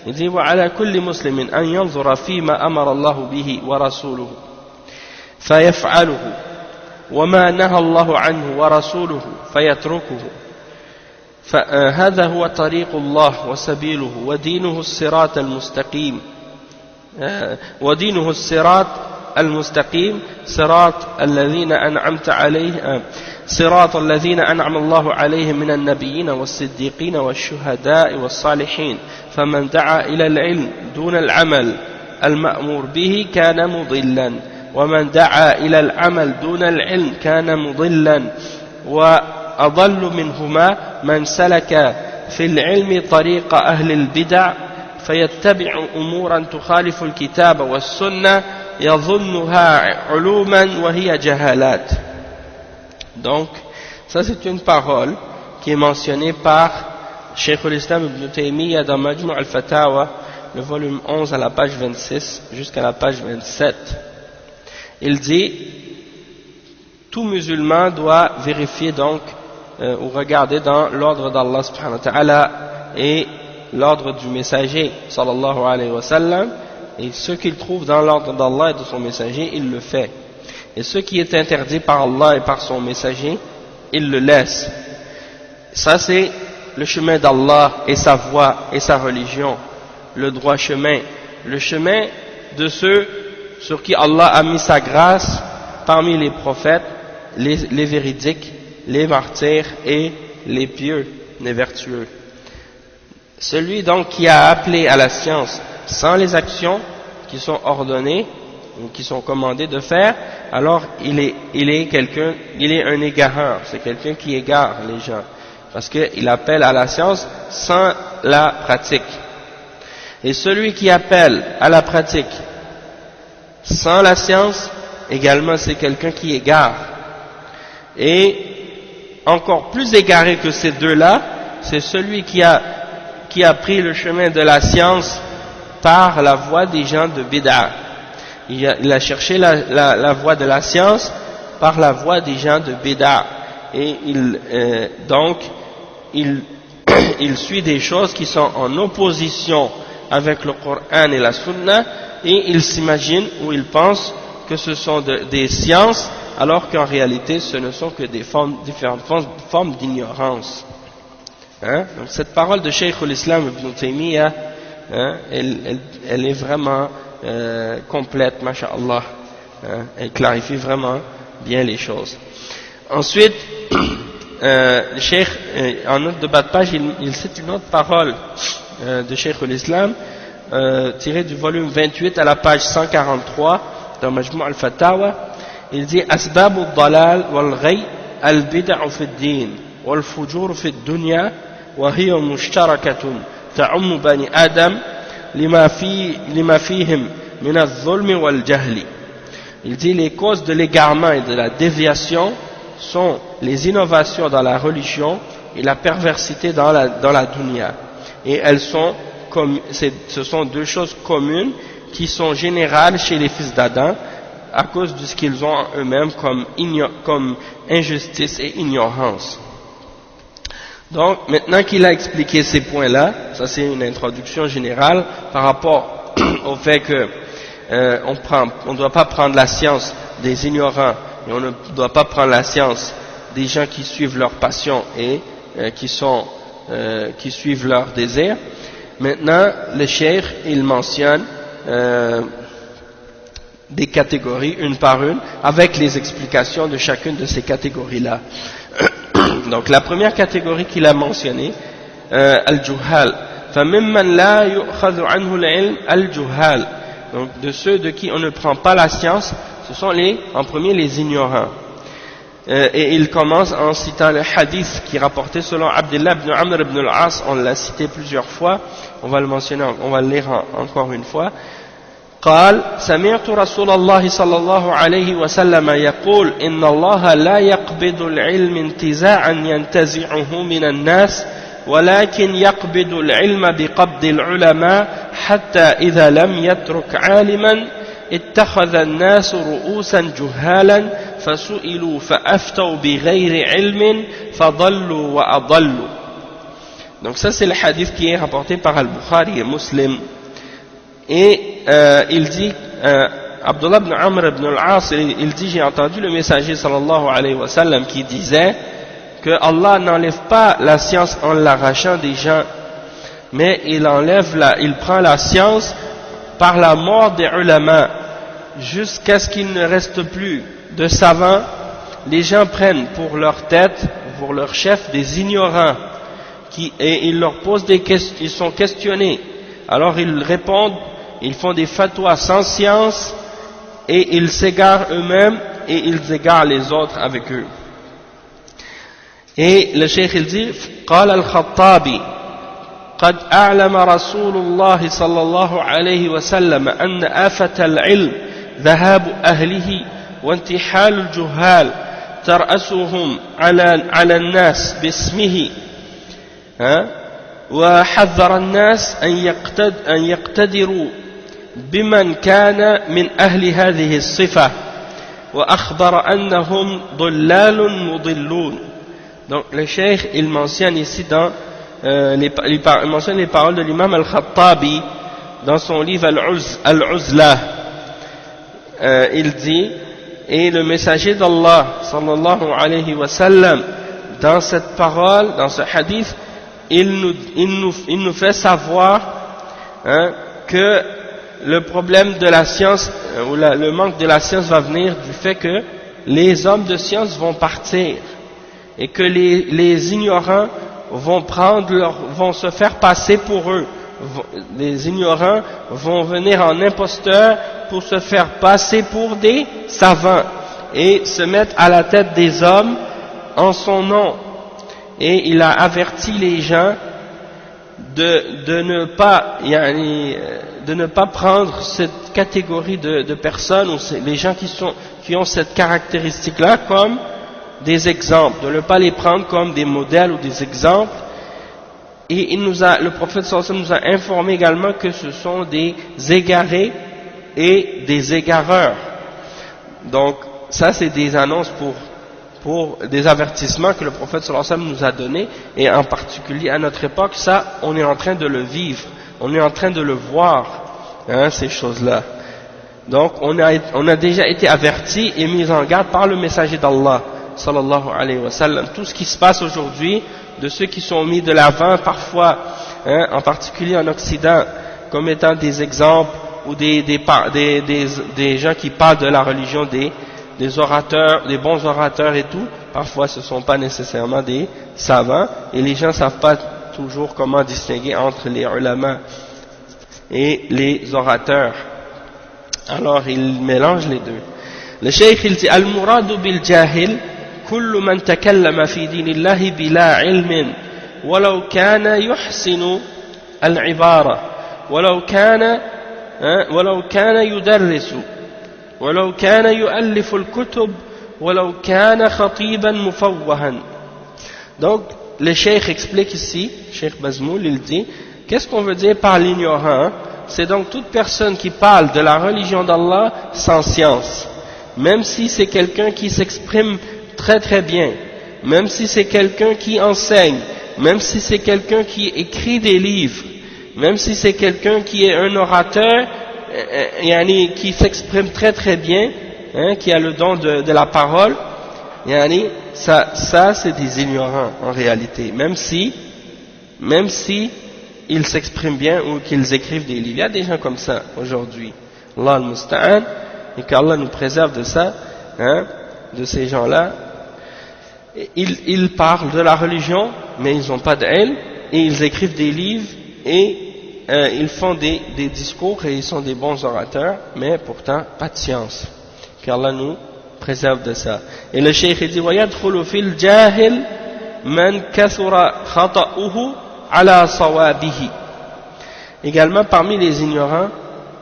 يقول وعلى كل مسلم أن ينظر فيما أمر الله به ورسوله فيفعله وما نهى الله عنه ورسوله فيتركه فهذا هو طريق الله وسبيله ودينه الصراط المستقيم ودينه الصراط المستقيم صراط الذين أنعمت عليه صراط الذين أنعم الله عليهم من النبيين والصديقين والشهداء والصالحين فمن دعا إلى العلم دون العمل المأمور به كان مضلا ومن دعا إلى العمل دون العلم كان مضلا وأضل منهما من سلك في العلم طريق أهل البدع فيتبع أمورا تخالف الكتاب والسنة يظنها علوما وهي جهالات. Donc, ça c'est une parole qui est mentionnée par Cheikh al-Islam ibn Taymiyyah dans Majmu' al-Fatawa, le volume 11 à la page 26 jusqu'à la page 27. Il dit, tout musulman doit vérifier donc ou regarder dans l'ordre d'Allah subhanahu wa ta'ala et l'ordre du messager sallallahu alayhi wa sallam, et ce qu'il trouve dans l'ordre d'Allah et de son messager, il le fait. Et ce qui est interdit par Allah et par son messager, il le laisse. Ça c'est le chemin d'Allah et sa voie et sa religion, le droit chemin, le chemin de ceux sur qui Allah a mis sa grâce parmi les prophètes, les véridiques, les martyrs et les pieux, les vertueux. Celui donc qui a appelé à la science sans les actions qui sont ordonnées ou qui sont commandées de faire, alors il est un égareur, c'est quelqu'un qui égare les gens, parce qu'il appelle à la science sans la pratique. Et celui qui appelle à la pratique sans la science, également c'est quelqu'un qui égare. Et encore plus égaré que ces deux-là, c'est celui qui a pris le chemin de la science par la voie des gens de bid'a. Il a cherché la voie de la science par la voie des gens de bid'a. Et il suit des choses qui sont en opposition avec le Coran et la Sunna, et ils s'imaginent ou ils pensent que ce sont des sciences, alors qu'en réalité ce ne sont que différentes formes d'ignorance. Hein? Donc cette parole de Cheikh al-Islam ibn Taymiyyah, hein, elle est vraiment complète, masha'Allah, hein? Elle clarifie vraiment bien les choses. Ensuite, le Cheikh, en note de bas de page, il cite une autre parole de Cheikh al-Islam, tirée du volume 28 à la page 143 dans Majmou' al-Fatawa. Il dit: Asbab al-dalal wal-ghay al-bid'u fi ad-din wal-fujur fi ad-dunya wa hiya mushtarakatun ta'ummu bani adam lima fihim min adh-dhulm wal-jahli. Il dit: les causes de l'égarement et de la déviation sont les innovations dans la religion et la perversité dans la dunya. Et elles sont ce sont deux choses communes qui sont générales chez les fils d'Adam à cause de ce qu'ils ont eux-mêmes comme injustice et ignorance. Donc, maintenant qu'il a expliqué ces points-là, ça c'est une introduction générale par rapport au fait que on ne doit pas prendre la science des ignorants et on ne doit pas prendre la science des gens qui suivent leur passion et qui suivent leur désir. Maintenant, le cheikh, il mentionne des catégories, une par une, avec les explications de chacune de ces catégories-là. Donc, la première catégorie qu'il a mentionnée, al-juhal. فَمِمَّنْ لَا يُؤْخَذُ عَنْهُ الْعِلْمِ الْجُهَالِ. Donc, de ceux de qui on ne prend pas la science, ce sont en premier les ignorants. Et il commence en citant le hadith qui est rapporté selon Abdullah ibn Amr ibn al-As. On l'a cité plusieurs fois, on va le mentionner, on va le lire encore une fois. قال سمعت رسول الله صلى الله عليه وسلم يقول إن الله لا يقبض العلم انتزاعا ينتزعه من الناس ولكن يقبض العلم بقبض العلماء حتى إذا لم يترك عالما اتخذ الناس رؤوسا جهالا فسئلوا فأفتوا بغير علم فضلوا وأضلوا. Donc ça c'est le hadith qui est rapporté par Al-Bukhari et Muslim. Et il dit, Abdullah ibn Amr ibn al-As, il dit: j'ai entendu le messager sallallahu alayhi wa sallam qui disait que Allah n'enlève pas la science en l'arrachant des gens, mais il prend la science par la mort des ulama, jusqu'à ce qu'il ne reste plus de savants. Les gens prennent pour leur tête, pour leur chef, des ignorants, et ils leur posent des questions, ils sont questionnés. Alors ils répondent, ils font des fatwas sans science, et ils s'égarent eux-mêmes, et ils égarent les autres avec eux. Et le cheikh il dit: قال الخطابي قد أعلم رسول الله صلى الله عليه وسلم أن آفة العلم ذهاب أهله وانتحال الجهال ترأسهم على الناس باسمه وحذر الناس أن يقتدروا بمن كان من أهل هذه الصفة وأخبر أنهم ضلال مضلون. Donc le cheikh il mentionne ici il mentionne les paroles de l'imam al-Khattabi dans son livre Al-Uzla. Il dit: et le messager d'Allah sallallahu alayhi wa sallam, dans cette parole, dans ce hadith, il nous fait savoir que le problème de la science, ou le manque de la science va venir du fait que les hommes de science vont partir et que les ignorants vont se faire passer pour eux. Les ignorants vont venir en imposteurs pour se faire passer pour des savants et se mettre à la tête des hommes en son nom. Et il a averti les gens de ne pas prendre cette catégorie de personnes, ou les gens qui ont cette caractéristique-là, comme des exemples, de ne pas les prendre comme des modèles ou des exemples. Et le prophète sallallahu alayhi wa sallam nous a informé également que ce sont des égarés et des égareurs. Donc ça c'est des annonces pour des avertissements que le prophète sallallahu alayhi wa sallam nous a donnés, et en particulier à notre époque, ça on est en train de le vivre on est en train de le voir, hein, ces choses-là. Donc on a déjà été averti et mis en garde par le messager d'Allah sallallahu alayhi wa sallam. Tout ce qui se passe aujourd'hui, de ceux qui sont mis de l'avant parfois, hein, en particulier en Occident, comme étant des exemples ou des gens qui parlent de la religion, des orateurs, des bons orateurs et tout, parfois ce ne sont pas nécessairement des savants et les gens ne savent pas toujours comment distinguer entre les ulama et les orateurs. Alors ils mélangent les deux. Le cheikh il dit al-muradu bil jahil kullu man takallama fi dinillahi bila ilmin walau kana yuhsinu al-ibara walau kana yudarrisu walau kana yu'allifu al-kutub walau kana khatiban mufawwahan. Donc le cheikh explique ici, Cheikh Bazmoul, il dit qu'est-ce qu'on veut dire par l'ignorant? C'est donc toute personne qui parle de la religion d'Allah sans science, même si c'est quelqu'un qui s'exprime très très bien, même si c'est quelqu'un qui enseigne, même si c'est quelqu'un qui écrit des livres, même si c'est quelqu'un qui est un orateur, qui s'exprime très très bien, hein, qui a le don de la parole, ça c'est des ignorants en réalité, même si ils s'expriment bien ou qu'ils écrivent des livres. Il y a des gens comme ça aujourd'hui. Allah al-Musta'an, et qu'Allah nous préserve de ça, hein, de ces gens-là. Ils parlent de la religion, mais ils n'ont pas d'ilm, et ils écrivent des livres, et ils font des discours, et ils sont des bons orateurs, mais pourtant pas de science. Qu'Allah nous préserve de ça. Et le cheikh dit وَيَدْخُلُ فِي الْجَاهِلِ مَنْ كَثُرَ خَطَأُهُ ala sawabihi. Également parmi les ignorants,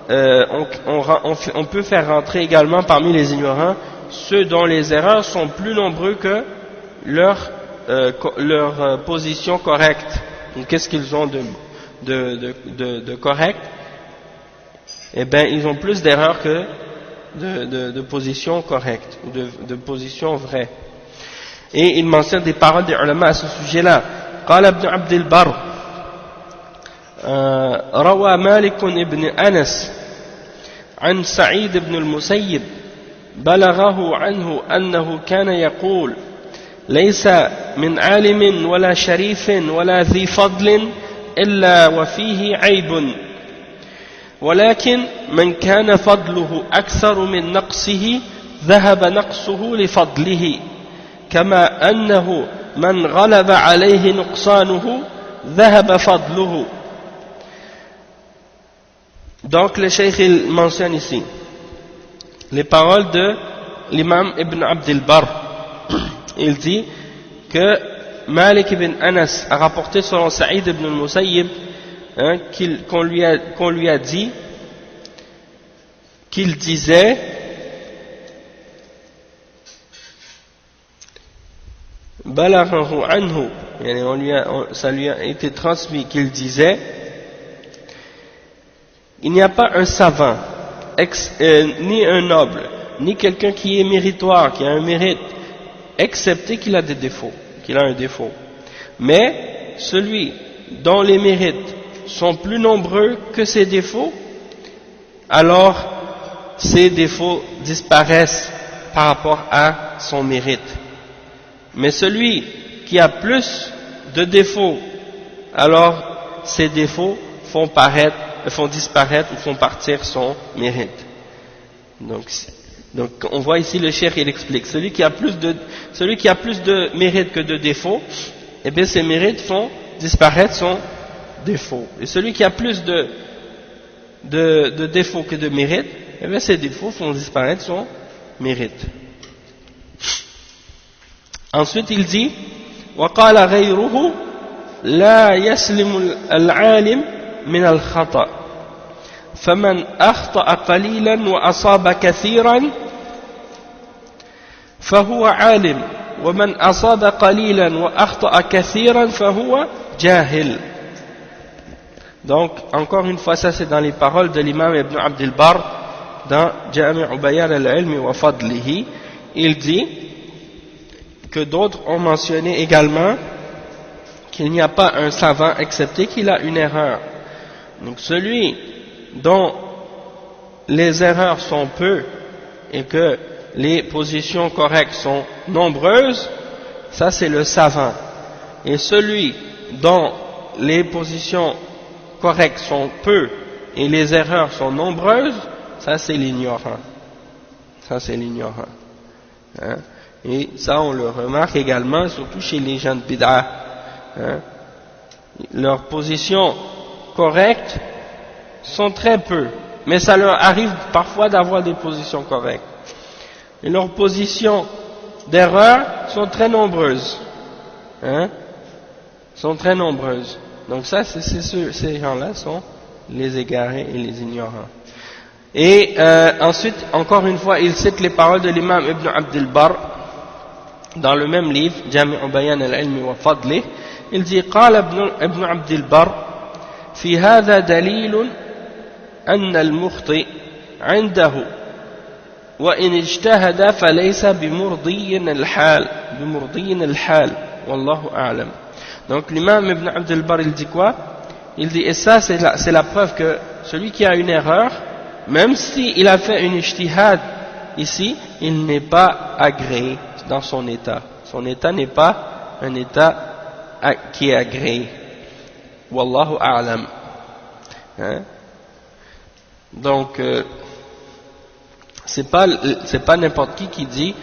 on peut faire rentrer également parmi les ignorants ceux dont les erreurs sont plus nombreux que leur position correcte. Qu'est-ce qu'ils ont de correct? Eh bien, ils ont plus d'erreurs que de position correcte ou de position vraie. Et il mentionne des paroles des ulama à ce sujet-là. قال ابن عبد البر روى مالك بن أنس عن سعيد بن المسيب بلغه عنه أنه كان يقول ليس من عالم ولا شريف ولا ذي فضل إلا وفيه عيب ولكن من كان فضله أكثر من نقصه ذهب نقصه لفضله كما أنه من غلب عليه نقصانه ذهب فضله. Donc le cheikh il mentionne ici les paroles de l'imam Ibn Abdel Barr. Il dit que Malik ibn Anas a rapporté selon Saïd ibn al-Musayyib, hein, qu'on lui a dit qu'il disait balaghahu anhu, ça lui a été transmis qu'il disait il n'y a pas un savant ni un noble ni quelqu'un qui est méritoire, qui a un mérite, excepté qu'il a des défauts, qu'il a un défaut, mais celui dont les mérites sont plus nombreux que ses défauts, alors ses défauts disparaissent par rapport à son mérite. Mais celui qui a plus de défauts, alors ces défauts font disparaître ou font partir son mérite. Donc on voit ici le cheikh il explique, celui qui a plus de mérite que de défauts, eh bien ses mérites font disparaître son défaut. Et celui qui a plus de défauts que de mérite, eh bien ses défauts font disparaître son mérite. Ensuite il dit وقال غيره لا يسلم العالم من الخطأ فمن أخطأ قليلا وأصاب كثيرا فهو عالم ومن أصاب قليلا وأخطأ كثيرا فهو جاهل. Donc encore une fois, ça c'est dans les paroles de l'imam Ibn Abdel Barr dans Jami' Bayan al-Ilmi wa Fadlihi. Il dit que d'autres ont mentionné également qu'il n'y a pas un savant excepté qu'il a une erreur. Donc celui dont les erreurs sont peu et que les positions correctes sont nombreuses, ça c'est le savant. Et celui dont les positions correctes sont peu et les erreurs sont nombreuses, ça c'est l'ignorant. Ça c'est l'ignorant. Hein? Et ça on le remarque également, surtout chez les gens de bid'ah. Hein? Leurs positions correctes sont très peu, mais ça leur arrive parfois d'avoir des positions correctes. Et leurs positions d'erreur sont très nombreuses. Hein? Sont très nombreuses. Donc ça, ces gens-là sont les égarés et les ignorants. Et ensuite, encore une fois, il cite les paroles de l'imam Ibn Abd al-Barr dans le même livre, Jami' Bayan al-Ilmi wa Fadlih. Il dit: قال ابن عبد البر في هذا دليل أن المخطئ عنده وإن اجتهد فليس بمرضي الحال والله أعلم. Donc l'imam Ibn Abd al-Barr il dit quoi? Il dit, et ça c'est la preuve que celui qui a une erreur, même s'il a fait une ijtihad ici, il n'est pas agréé dans son état. Son état n'est pas un état qui est agréé. Wallahu a'lam. Hein? Donc c'est pas n'importe qui dit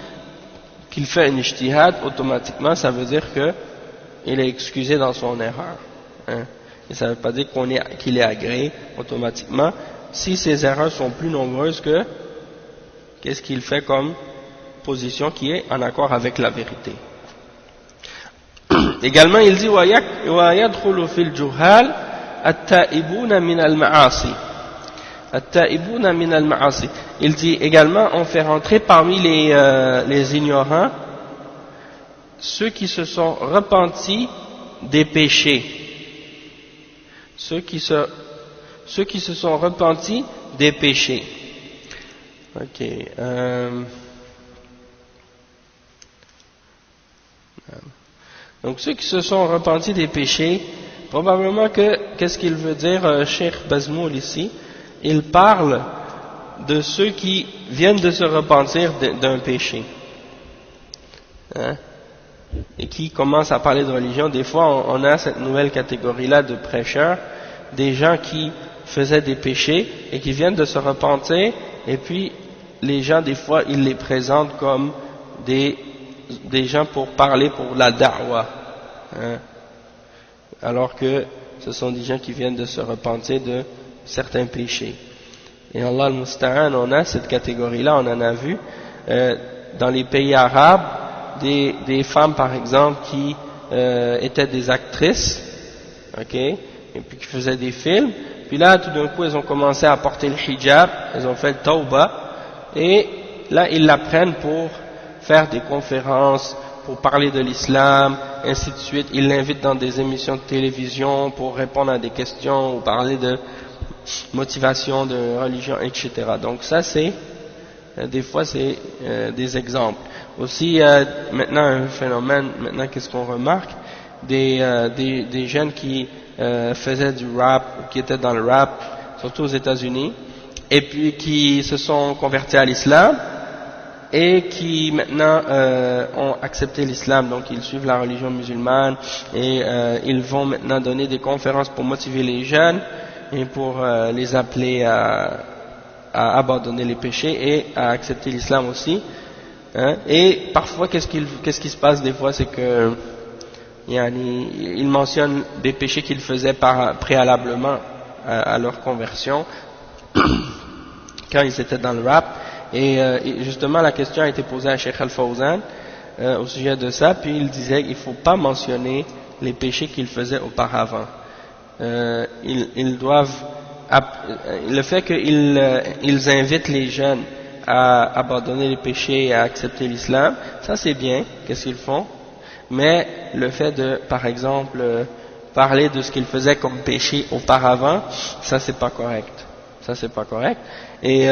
qu'il fait une ijtihad automatiquement, ça veut dire que il est excusé dans son erreur. Hein? Et ça ne veut pas dire qu'il est agréé automatiquement. Si ses erreurs sont plus nombreuses que qu'est-ce qu'il fait comme position qui est en accord avec la vérité. Également, il dit وَيَدْخُلُ فِي الْجُهَّالِ التَّائِبُونَ مِنَ الْمَعَاصِي. التَّائِبُونَ مِنَ الْمَعَاصِي. Il dit également, on fait rentrer parmi les ignorants ceux qui se sont repentis des péchés. Ceux qui se sont repentis des péchés. Ok. Donc ceux qui se sont repentis des péchés, probablement qu'est-ce qu'il veut dire Cheikh Bazmoul ici? Il parle de ceux qui viennent de se repentir d'un péché. Hein? Et qui commencent à parler de religion. Des fois on a cette nouvelle catégorie-là de prêcheurs, des gens qui faisaient des péchés et qui viennent de se repentir, et puis les gens des fois ils les présentent comme des gens pour parler pour la da'wah, hein? Alors que ce sont des gens qui viennent de se repentir de certains péchés. Et Allah al-Musta'an, on a cette catégorie-là, on en a vu dans les pays arabes, des femmes par exemple qui étaient des actrices, ok, et puis qui faisaient des films, puis là tout d'un coup elles ont commencé à porter le hijab, elles ont fait le tawbah, et là ils la prennent pour faire des conférences, pour parler de l'islam, ainsi de suite. Ils l'invitent dans des émissions de télévision pour répondre à des questions ou parler de motivation, de religion, etc. Donc ça c'est, des fois c'est des exemples. Aussi maintenant un phénomène, maintenant qu'est-ce qu'on remarque, des jeunes qui faisaient du rap, ou qui étaient dans le rap, surtout aux États-Unis, et puis qui se sont convertis à l'islam, et qui maintenant ont accepté l'islam, donc ils suivent la religion musulmane, et ils vont maintenant donner des conférences pour motiver les jeunes, et pour les appeler à abandonner les péchés et à accepter l'islam aussi. Hein? Et parfois qu'est-ce qui se passe des fois, c'est que ils mentionnent des péchés qu'ils faisaient préalablement à leur conversion quand ils étaient dans le rap, et justement la question a été posée à Cheikh Al-Fawzan au sujet de ça, puis il disait qu'il ne faut pas mentionner les péchés qu'ils faisaient auparavant. Ils doivent, le fait qu'ils invitent les jeunes à abandonner les péchés et à accepter l'islam, ça c'est bien, qu'est-ce qu'ils font, mais le fait de, par exemple, parler de ce qu'ils faisaient comme péché auparavant, ça c'est pas correct. Ça c'est pas correct. Et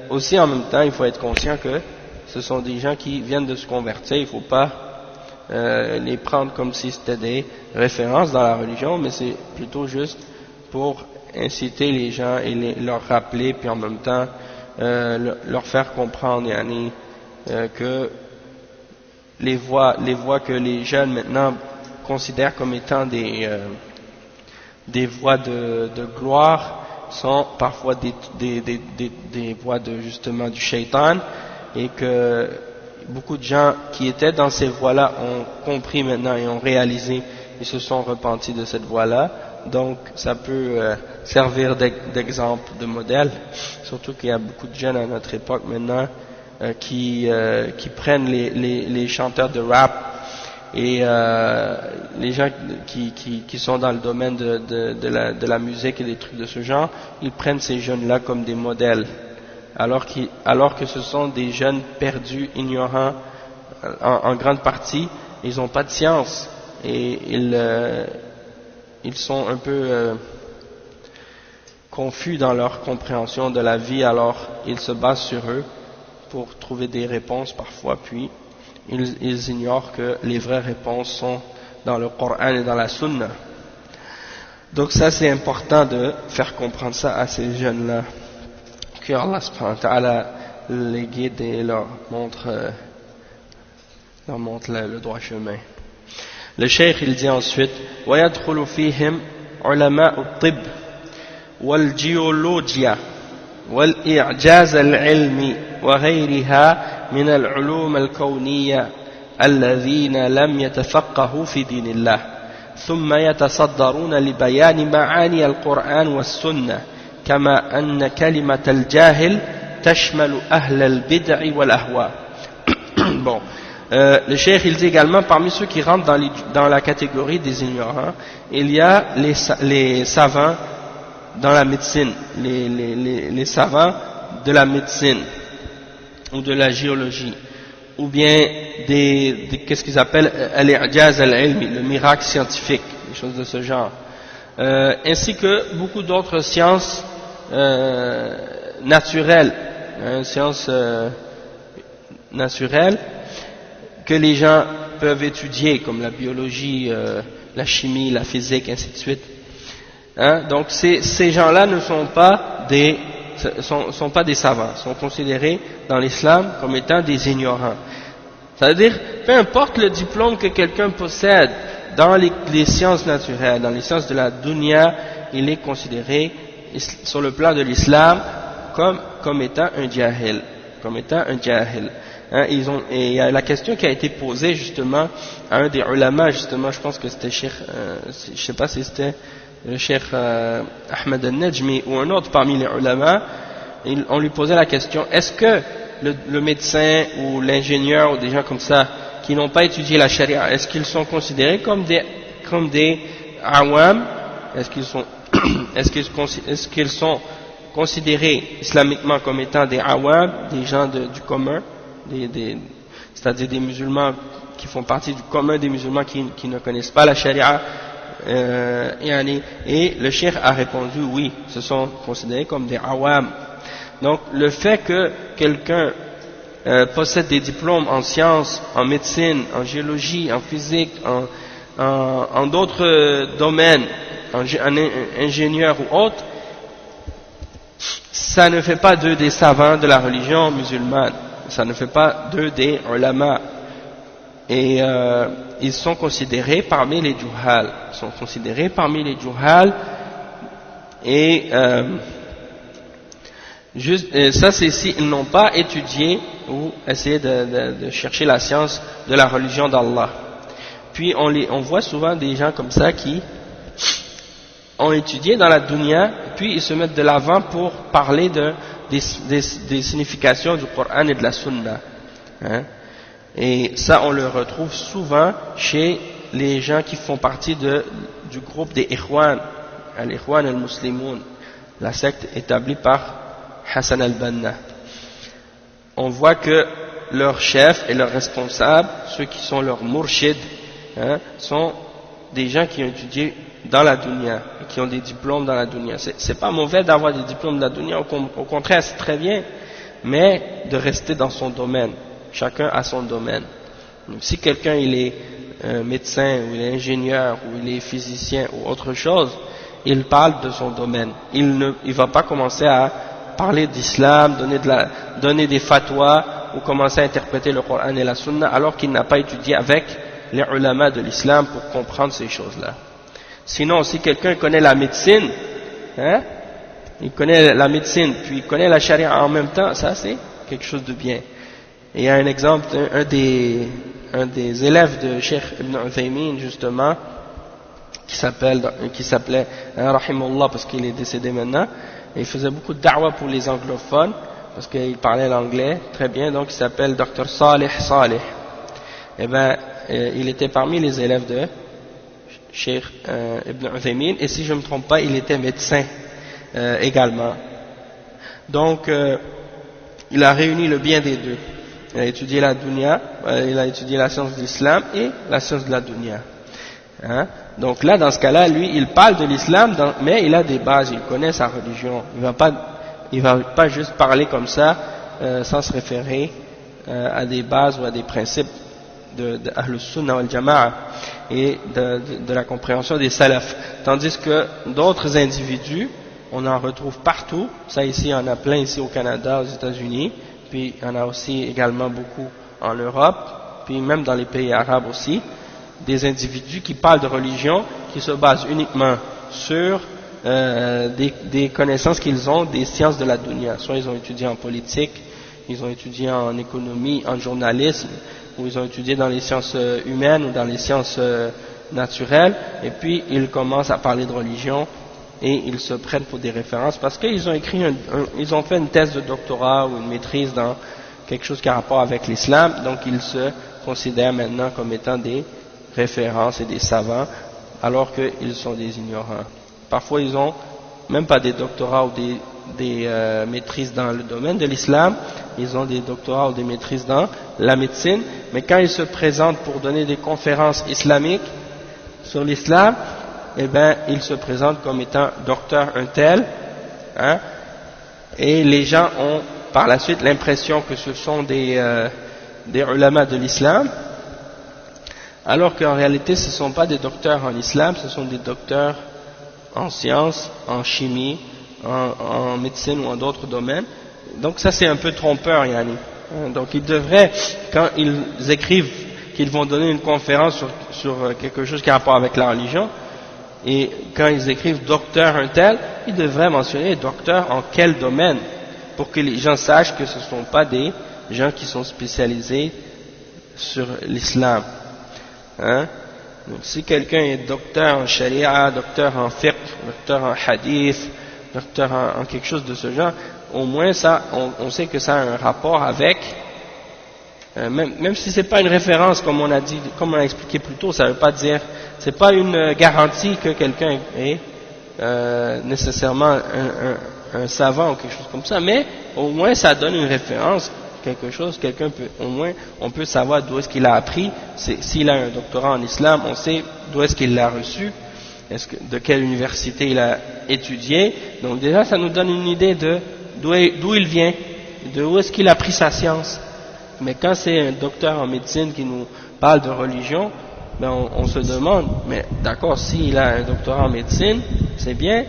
aussi en même temps, il faut être conscient que ce sont des gens qui viennent de se convertir, il faut pas les prendre comme si c'était des références dans la religion, mais c'est plutôt juste pour inciter les gens et leur rappeler, puis en même temps leur faire comprendre que les voies que les jeunes maintenant considèrent comme étant des voies de gloire sont parfois des voies justement du shaitan, et que beaucoup de gens qui étaient dans ces voies-là ont compris maintenant et ont réalisé et se sont repentis de cette voie-là. Donc ça peut servir d'exemple, de modèle, surtout qu'il y a beaucoup de jeunes à notre époque maintenant qui prennent les chanteurs de rap et les gens qui sont dans le domaine de la musique et des trucs de ce genre, ils prennent ces jeunes-là comme des modèles, alors que ce sont des jeunes perdus, ignorants en grande partie. Ils n'ont pas de science et ils sont un peu confus dans leur compréhension de la vie, alors ils se basent sur eux pour trouver des réponses parfois, puis ils ignorent que les vraies réponses sont dans le Coran et dans la Sunna. Donc ça, c'est important de faire comprendre ça à ces jeunes-là, que Allah subhanahu wa ta'ala les guide et leur montre le droit chemin. Le cheikh, il dit ensuite: وَيَدْخُلُ فِيهِمْ عُلَمَاءُ الطِّبِّ وَالْجِيولوجيا والإعجاز العلمي وغيرها من العلوم الكونية الذين لم يتفقهوا في دين الله ثم يتصدرون لبيان معاني القرآن والسنة كما أن كلمة الجاهل تشمل أهل البدع والأهواء. Bon, le cheikh il dit également, parmi ceux qui rentrent dans la catégorie des ignorants, il y a les savants dans la médecine, les savants de la médecine ou de la géologie, ou bien qu'est-ce qu'ils appellent al-i'jaz al-ilmi, le miracle scientifique, des choses de ce genre, ainsi que beaucoup d'autres sciences naturelles, sciences naturelles que les gens peuvent étudier, comme la biologie, la chimie, la physique, ainsi de suite. Donc ces gens-là ne sont pas des savants, sont considérés dans l'islam comme étant des ignorants. C'est-à-dire, peu importe le diplôme que quelqu'un possède dans les sciences naturelles, dans les sciences de la dunya, il est considéré sur le plan de l'islam comme étant un jahil, et il y a la question qui a été posée justement à un des ulama, justement, je pense que c'était je sais pas si c'était le cheikh Ahmed al-Najmi ou un autre parmi les ulama. On lui posait la question: est-ce que le médecin ou l'ingénieur ou des gens comme ça qui n'ont pas étudié la charia, est-ce qu'ils sont considérés comme des awam? Est-ce qu'ils sont considérés islamiquement comme étant des awam, des gens du commun, c'est-à-dire des musulmans qui font partie du commun des musulmans qui ne connaissent pas la charia? Et le cheikh a répondu: oui, ce sont considérés comme des awam. Donc le fait que quelqu'un possède des diplômes en sciences, en médecine, en géologie, en physique, en d'autres domaines, en ingénieur ou autre, ça ne fait pas d'eux des savants de la religion musulmane, ça ne fait pas d'eux des ulama. Et ils sont considérés parmi les juhal, et ça c'est si ils n'ont pas étudié ou essayé de chercher la science de la religion d'Allah. Puis on voit souvent des gens comme ça qui ont étudié dans la dunya, puis ils se mettent de l'avant pour parler des significations du Coran et de la Sunna. Et ça, on le retrouve souvent chez les gens qui font partie du groupe des Ikhwan, al-Ikhwan al-Muslimoun, la secte établie par Hassan al-Banna. On voit que leurs chefs et leurs responsables, ceux qui sont leurs murshid, sont des gens qui ont étudié dans la dunya, et qui ont des diplômes dans la dunya. C'est pas mauvais d'avoir des diplômes dans la dunya, au contraire, c'est très bien, mais de rester dans son domaine. Chacun a son domaine. Donc, si quelqu'un il est médecin, ou il est ingénieur, ou il est physicien, ou autre chose, il parle de son domaine. Il va pas commencer à parler d'islam, donner des fatwas ou commencer à interpréter le Coran et la Sunna alors qu'il n'a pas étudié avec les ulama de l'islam pour comprendre ces choses-là. Sinon, si quelqu'un connaît la médecine, hein, il connaît la médecine puis il connaît la charia en même temps, ça c'est quelque chose de bien. Et il y a un exemple, un des élèves de Cheikh Ibn Uthaymin justement, qui s'appelait Rahimullah parce qu'il est décédé maintenant, et il faisait beaucoup de da'wah pour les anglophones parce qu'il parlait l'anglais très bien, donc il s'appelle Dr Salih. Et ben il était parmi les élèves de Cheikh Ibn Uthaymin, et si je ne me trompe pas, il était médecin également. Donc il a réuni le bien des deux. Il a étudié la dunya, il a étudié la science de l'islam et la science de la dunya. Hein? Donc là, dans ce cas-là, lui, il parle de l'islam, mais il a des bases, il connaît sa religion. Il va pas juste parler comme ça, sans se référer à des bases ou à des principes de Ahlus Sunnah wal Jama'a et de la compréhension des salafs. Tandis que d'autres individus, on en retrouve partout. Ça ici, on en a plein ici au Canada, aux États-Unis, puis il y en a aussi également beaucoup en Europe, puis même dans les pays arabes aussi, des individus qui parlent de religion, qui se basent uniquement sur des connaissances qu'ils ont des sciences de la dunya. Soit ils ont étudié en politique, ils ont étudié en économie, en journalisme, ou ils ont étudié dans les sciences humaines ou dans les sciences naturelles, et puis ils commencent à parler de religion et ils se prennent pour des références parce qu'ils ont ils ont fait une thèse de doctorat ou une maîtrise dans quelque chose qui a rapport avec l'islam, donc ils se considèrent maintenant comme étant des références et des savants alors qu'ils sont des ignorants. Parfois ils ont même pas des doctorats ou des maîtrises dans le domaine de l'islam, ils ont des doctorats ou des maîtrises dans la médecine, mais quand ils se présentent pour donner des conférences islamiques sur l'islam, eh ben, ils se présentent comme étant docteur un tel, hein, et les gens ont par la suite l'impression que ce sont des ulama de l'islam, alors qu'en réalité ce ne sont pas des docteurs en islam, ce sont des docteurs en sciences, en chimie, en médecine ou en d'autres domaines. Donc ça c'est un peu trompeur, yani. Donc ils devraient, quand ils écrivent qu'ils vont donner une conférence sur quelque chose qui a rapport avec la religion, et quand ils écrivent docteur un tel, ils devraient mentionner docteur en quel domaine, pour que les gens sachent que ce ne sont pas des gens qui sont spécialisés sur l'islam. Hein? Donc, si quelqu'un est docteur en sharia, docteur en fiqh, docteur en hadith, docteur en quelque chose de ce genre, au moins ça, on sait que ça a un rapport avec, même si c'est pas une référence comme on a dit, comme on a expliqué plus tôt, ça veut pas dire, c'est pas une garantie que quelqu'un est nécessairement un savant ou quelque chose comme ça, mais au moins ça donne une référence, quelque chose, quelqu'un peut, au moins on peut savoir d'où est-ce qu'il a appris, s'il a un doctorat en islam, on sait d'où est-ce qu'il l'a reçu, de quelle université il a étudié, donc déjà ça nous donne une idée de d'où il vient, de où est-ce qu'il a pris sa science. Mais quand c'est un docteur en médecine qui nous parle de religion, ben on se demande, mais d'accord, s'il a un doctorat en médecine, c'est bien,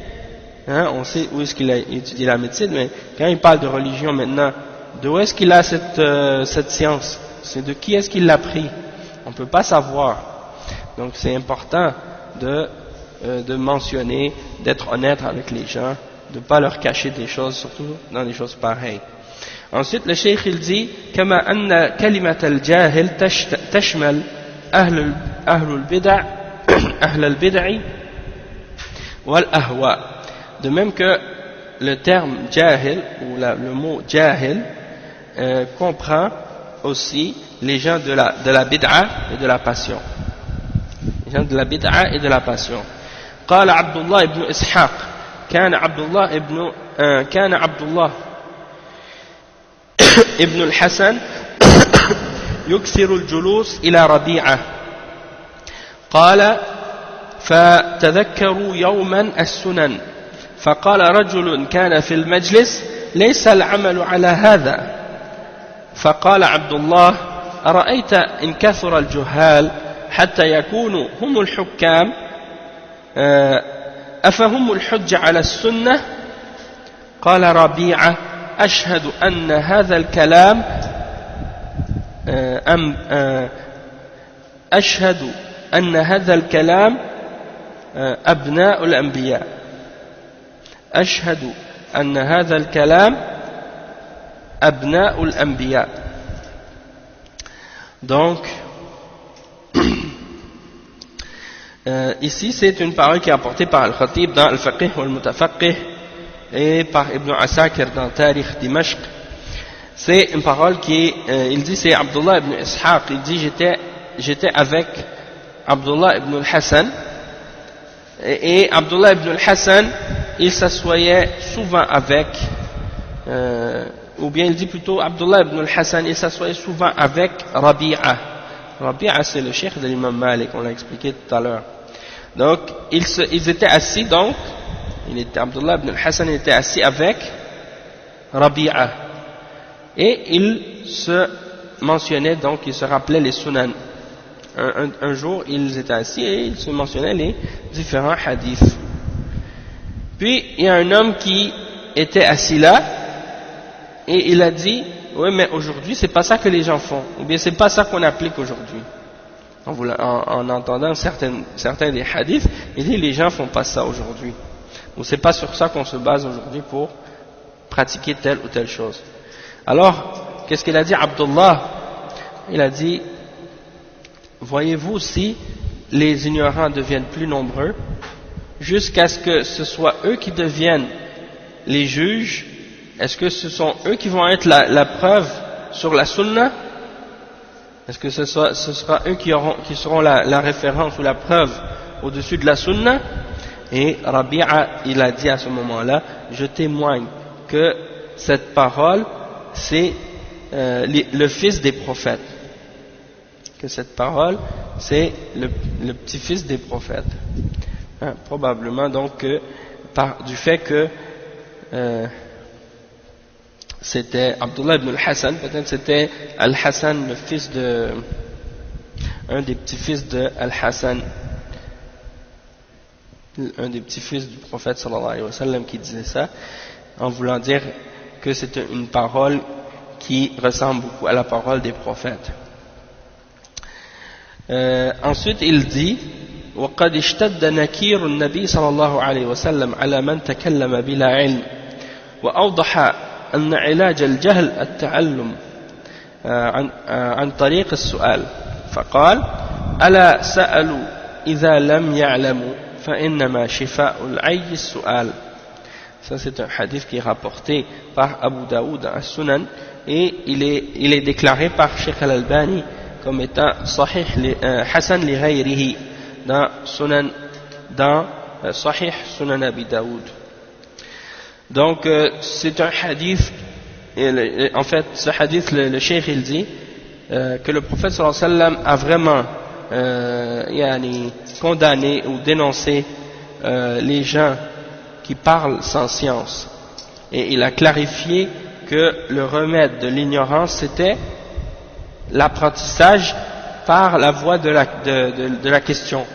hein, on sait où est-ce qu'il a étudié la médecine, mais quand il parle de religion maintenant, d'où est-ce qu'il a cette science? C'est de qui est-ce qu'il l'a pris? On ne peut pas savoir. Donc c'est important de mentionner, d'être honnête avec les gens, de ne pas leur cacher des choses, surtout dans des choses pareilles. Ensuite, le cheikh il dit كما أن كلمة الجاهل تشمل أهل البدع والأهواء. De même que le terme jahil ou le mot jahil comprend aussi les gens de la bid'a et de la passion. Les gens de la bid'a et de la passion. قال عبد الله بن إسحاق كان عبد الله ابن الحسن يكثر الجلوس إلى ربيعة قال فتذكروا يوما السنن فقال رجل كان في المجلس ليس العمل على هذا فقال عبد الله أرأيت إن كثر الجهال حتى يكونوا هم الحكام أفهم الحجة على السنة قال ربيعة أشهد أن هذا الكلام أشهد أن هذا الكلام أبناء الأنبياء أشهد أن هذا الكلام أبناء الأنبياء. Donc ici c'est une parole qui est apportée par Al-Khatib dans Al-Faqih wal-Mutafaqih et par Ibn Asakir dans Tarikh Dimashq. C'est une parole qui il dit, c'est Abdullah ibn Ishaq, il dit j'étais avec Abdullah ibn al-Hassan et Abdullah ibn al-Hassan il s'assoyait souvent avec ou bien il dit plutôt Abdullah ibn al-Hassan il s'assoyait souvent avec Rabi'a. Rabi'a c'est le cheikh de l'imam Malik, on l'a expliqué tout à l'heure. Donc ils étaient assis, donc Abdullah ibn al-Hassan était assis avec Rabi'a et il se mentionnait, donc il se rappelait les sunan. Un jour ils étaient assis et ils se mentionnaient les différents hadiths. Puis il y a un homme qui était assis là et il a dit oui mais aujourd'hui c'est pas ça que les gens font, ou bien c'est pas ça qu'on applique aujourd'hui. En entendant certains des hadiths, il dit les gens font pas ça aujourd'hui, ou c'est pas sur ça qu'on se base aujourd'hui pour pratiquer telle ou telle chose. Alors qu'est-ce qu'il a dit Abdullah? Il a dit voyez-vous, si les ignorants deviennent plus nombreux jusqu'à ce que ce soit eux qui deviennent les juges, est-ce que ce sont eux qui vont être la preuve sur la sunna? Est-ce que ce sera eux qui seront la référence ou la preuve au-dessus de la sunna? Et Rabi'a, il a dit à ce moment-là, je témoigne que cette parole c'est le fils des prophètes, que cette parole c'est le petit-fils des prophètes, hein, probablement donc du fait que c'était Abdullah ibn al-Hassan, peut-être c'était Al-Hassan, le fils un des petits-fils de Al-Hassan, un des petits-fils du prophète sallallahu alayhi wa sallam, qui disait ça en voulant dire que c'est une parole qui ressemble beaucoup à la parole des prophètes. Ensuite il dit وقد اشتد نكير النبي صلى الله عليه وسلم على من تكلم بلا علم وأوضح أن علاج الجهل التعلم عن طريق السؤال فقال ألا سألوا إذا لم يعلموا فإنما شفاء العي السؤال. Ça c'est un hadith qui est rapporté par Abu Daoud à Sunan et il est déclaré par Sheikh Al-Albani comme étant Sahih Hassan li ghayrihi dans Sahih Sunan Abi Daoud. Donc c'est un hadith, en fait ce hadith le Cheikh il dit que le prophète sallallahu alayhi wa sallam a vraiment condamné ou dénoncé les gens qui parlent sans science, et il a clarifié que le remède de l'ignorance c'était l'apprentissage par la voie de la question,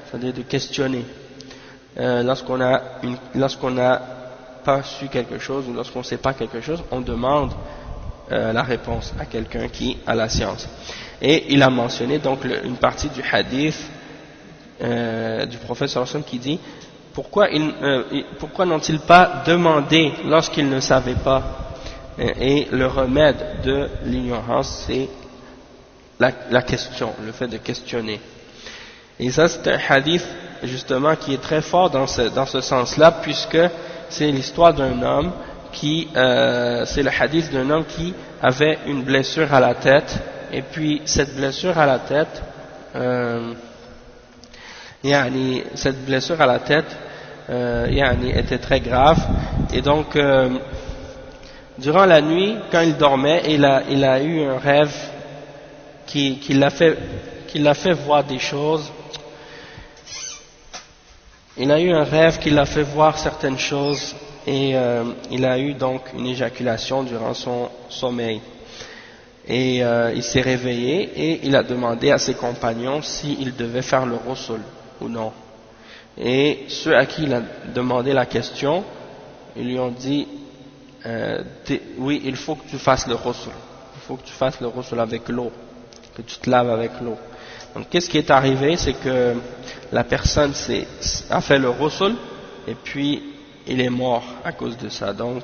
c'est-à-dire de questionner. Lorsqu'on a pas su quelque chose ou lorsqu'on ne sait pas quelque chose, on demande la réponse à quelqu'un qui a la science. Et il a mentionné donc une partie du hadith du prophète sallallahu alayhi wa sallam qui dit pourquoi n'ont-ils pas demandé lorsqu'ils ne savaient pas, et le remède de l'ignorance c'est la question, le fait de questionner. Et ça c'est un hadith justement qui est très fort dans ce sens-là, puisque c'est l'histoire d'un homme c'est le hadith d'un homme qui avait une blessure à la tête, et puis cette blessure à la tête était très grave, et donc durant la nuit quand il dormait il a eu un rêve qui l'a fait voir des choses. Il a eu un rêve qui l'a fait voir certaines choses, et il a eu donc une éjaculation durant son sommeil, et il s'est réveillé et il a demandé à ses compagnons s'il devait faire le ghusl ou non. Et ceux à qui il a demandé la question, ils lui ont dit oui, il faut que tu fasses le ghusl, il faut que tu fasses le ghusl avec l'eau, que tu te laves avec l'eau. Donc qu'est-ce qui est arrivé, c'est que la personne a fait le ghusl et puis il est mort à cause de ça. Donc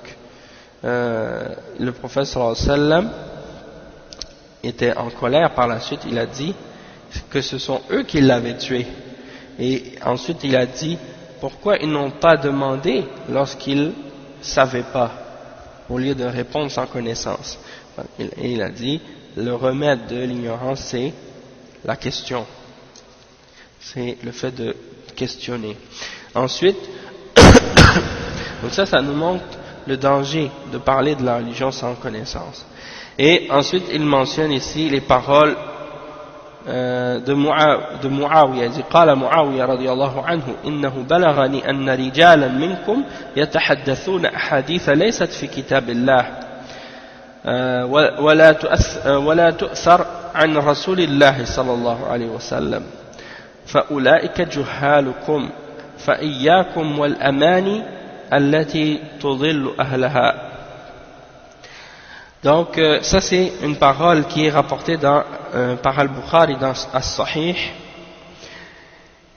le prophète sallallahu alayhi wa sallam était en colère. Par la suite il a dit que ce sont eux qui l'avaient tué, et ensuite il a dit pourquoi ils n'ont pas demandé lorsqu'ils ne savaient pas, au lieu de répondre sans connaissance. Et il a dit le remède de l'ignorance, c'est la question, c'est le fait de questionner. Ensuite donc ça nous montre le danger de parler de la religion sans connaissance. Et ensuite il mentionne ici les paroles de Muawiyah. Il dit قال معاوية رضي الله عنه إنه بلغني أن رجالا منكم يتحدثون أحاديث ليست في كتاب الله ولا تؤثر عن رسول الله صلى الله عليه وسلم فأولئك جهالكم فإياكم والأماني التي تضل أهلها. Donc ça c'est une parole qui est rapportée par Al-Bukhari dans As-Sahih,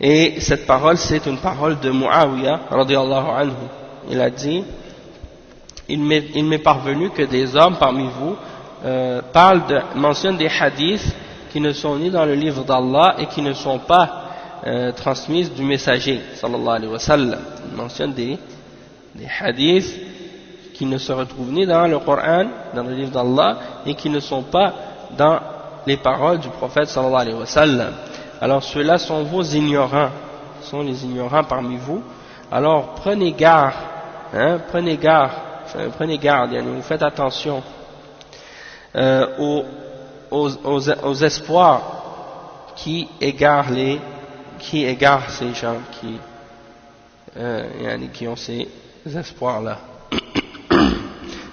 et cette parole c'est une parole de Muawiyah radiyallahu anhu. Il a dit il m'est parvenu que des hommes parmi vous mentionnent des hadiths qui ne sont ni dans le livre d'Allah et qui ne sont pas transmises du messager sallallahu alayhi wa sallam. Ils mentionnent des hadiths qui ne se retrouvent ni dans le Coran, dans le livre d'Allah, et qui ne sont pas dans les paroles du prophète sallallahu alayhi wa sallam. Alors ceux-là sont vos ignorants, sont les ignorants parmi vous. Alors prenez garde, vous faites attention aux espoirs qui égarent ces gens qui ont ces espoirs-là,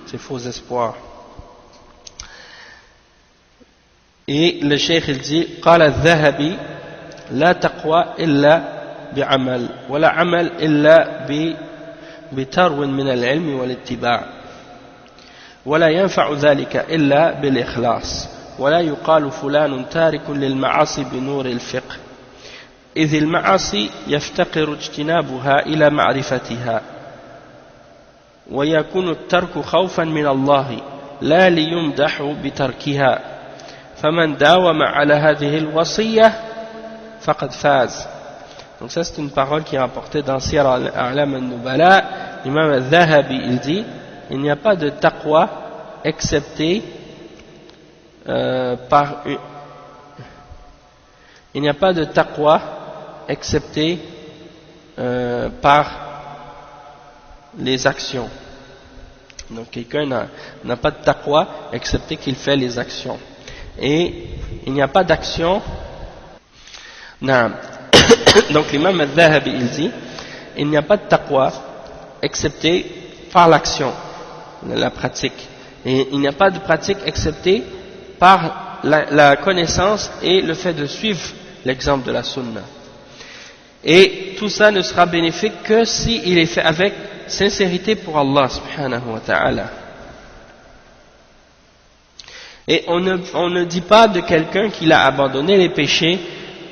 ces faux espoirs. Et le cheikh il dit قال الذهبي لا تقوى إلا بعمل ولا عمل إلا بترو من العلم والاتباع ولا ينفع ذلك إلا بالإخلاص ولا يقال فلان تارك للمعاصي بنور الفقه إذ المعاصي يفتقر اجتنابها إلى معرفتها ويكون الترك خوفا من الله لا ليمدح بتركها فمن داوم على هذه الوصية فقد فاز. Donc ça c'est une parole qui est rapportée dans Siyar al-A'lam al-Nubala. L'imam al-Dhahabi il dit il n'y a pas de taqwa excepté par les actions. Donc quelqu'un n'a pas de taqwa excepté qu'il fait les actions. Et il n'y a pas d'action. Non. Donc l'imam al-Dhahabi il dit il n'y a pas de taqwa excepté par l'action, la pratique. Et il n'y a pas de pratique excepté par la connaissance et le fait de suivre l'exemple de la sunna. Et tout ça ne sera bénéfique que si il est fait avec sincérité pour Allah subhanahu wa ta'ala. Et on ne dit pas de quelqu'un qui a abandonné les péchés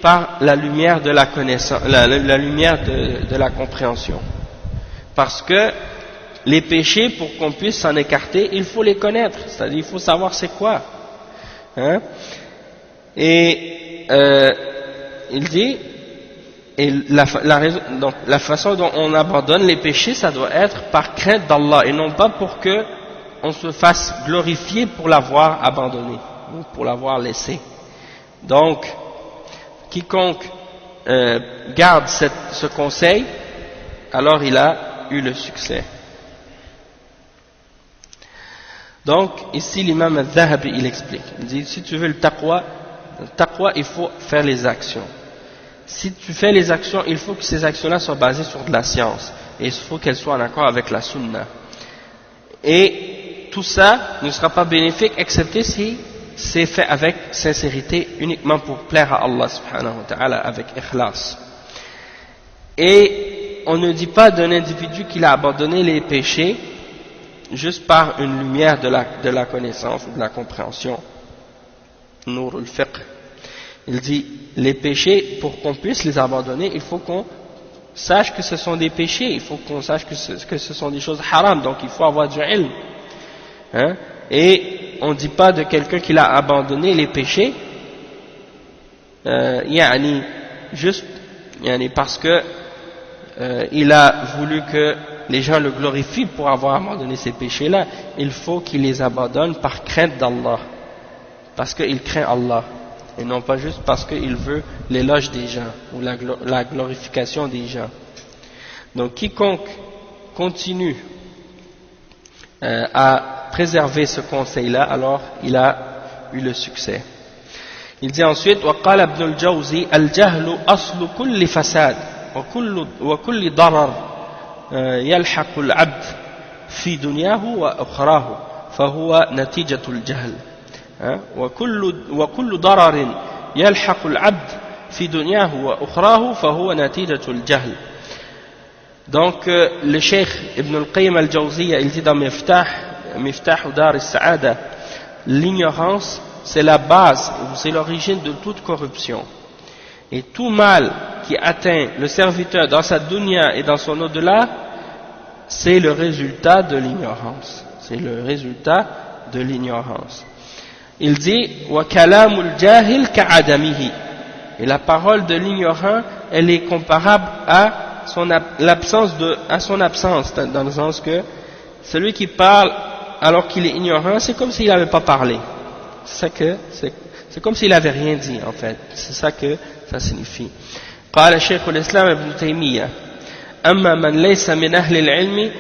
par la lumière de la connaissance, la lumière de la compréhension. Parce que les péchés, pour qu'on puisse s'en écarter, il faut les connaître, c'est-à-dire il faut savoir c'est quoi. Hein? Et il dit, et donc la façon dont on abandonne les péchés, ça doit être par crainte d'Allah, et non pas pour que on se fasse glorifier pour l'avoir abandonné ou pour l'avoir laissé. Donc quiconque garde ce conseil, alors il a eu le succès. Donc ici l'imam al-Dhahabi il explique, il dit si tu veux le taqwa il faut faire les actions. Si tu fais les actions, il faut que ces actions-là soient basées sur de la science, et il faut qu'elles soient en accord avec la sunna. Et tout ça ne sera pas bénéfique excepté si c'est fait avec sincérité, uniquement pour plaire à Allah subhanahu wa ta'ala, avec ikhlas. Et on ne dit pas d'un individu qu'il a abandonné les péchés juste par une lumière de la connaissance ou de la compréhension. Nour al-Fiqh. Il dit, les péchés, pour qu'on puisse les abandonner, il faut qu'on sache que ce sont des péchés, il faut qu'on sache que ce sont des choses haram, donc il faut avoir du ilm. Hein? Et on ne dit pas de quelqu'un qui a abandonné les péchés, juste parce que il a voulu que les gens le glorifient pour avoir abandonné ces péchés-là. Il faut qu'il les abandonne par crainte d'Allah, parce qu'il craint Allah, et non pas juste parce qu'il veut l'éloge des gens ou la glorification des gens. Donc quiconque continue à préserver ce conseil-là, alors il a eu le succès. Il dit ensuite, وقال ابن الجوزي الجهل أصل كل فساد وكل ضرر يلحق العبد في دنياه وأخراه فهو نتيجة الجهل وكل ضرر يلحق العبد في دنياه وأخراه فهو نتيجة الجهل. Donc le Cheikh Ibn al-Qayyim al-Jawziyya, il dit dans Miftah Dar al-Sa'ada, l'ignorance c'est la base, c'est l'origine de toute corruption. Et tout mal qui atteint le serviteur dans sa dunya et dans son au-delà, c'est le résultat de l'ignorance. C'est le résultat de l'ignorance. Il dit wa kalamul jahil ka'adamihi. Et la parole de l'ignorant, elle est comparable à son absence, dans le sens que celui qui parle alors qu'il est ignorant, c'est comme s'il n'avait pas parlé. C'est comme s'il n'avait rien dit en fait. C'est ça que ça signifie. قال شيخ الإسلام ابن تيمية أما من ليس من أهل العلم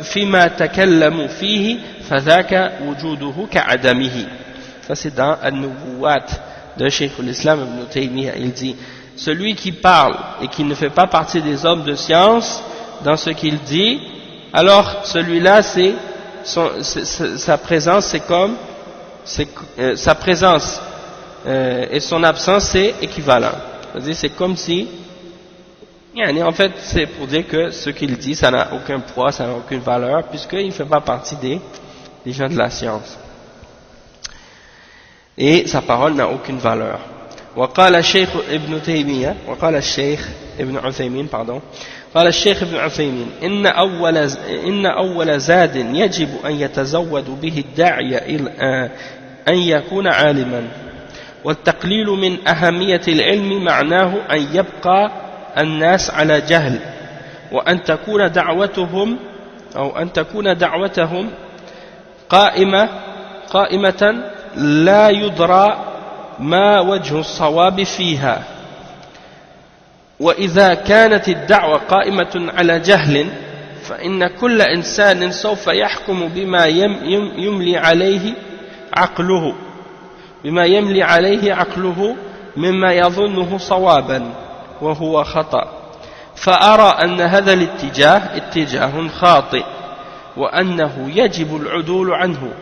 فيما تكلموا فيه فذاك وجوده كعدمه. Ça c'est dans An-Nubuwat de Cheikh l'Islam ibn Taymiyyah. Il dit, celui qui parle et qui ne fait pas partie des hommes de science dans ce qu'il dit, alors celui-là sa présence c'est comme sa présence et son absence c'est équivalent. C'est-à-dire c'est comme si, en fait c'est pour dire que ce qu'il dit ça n'a aucun poids, ça n'a aucune valeur puisqu'il ne fait pas partie des gens de la science. Et sa parole n'a aucune valeur. وقال الشيخ ابن تيمية وقال الشيخ ابن عثيمين قال الشيخ ابن عثيمين إن أول زاد يجب أن يتزود به الداعية أن يكون عالما والتقليل من أهمية العلم معناه أن يبقى الناس على جهل وأن تكون دعوتهم قائمة لا يدرى ما وجه الصواب فيها وإذا كانت الدعوة قائمة على جهل فإن كل إنسان سوف يحكم بما يملي عليه عقله مما يظنه صوابا وهو خطأ فأرى أن هذا الاتجاه اتجاه خاطئ وأنه يجب العدول عنه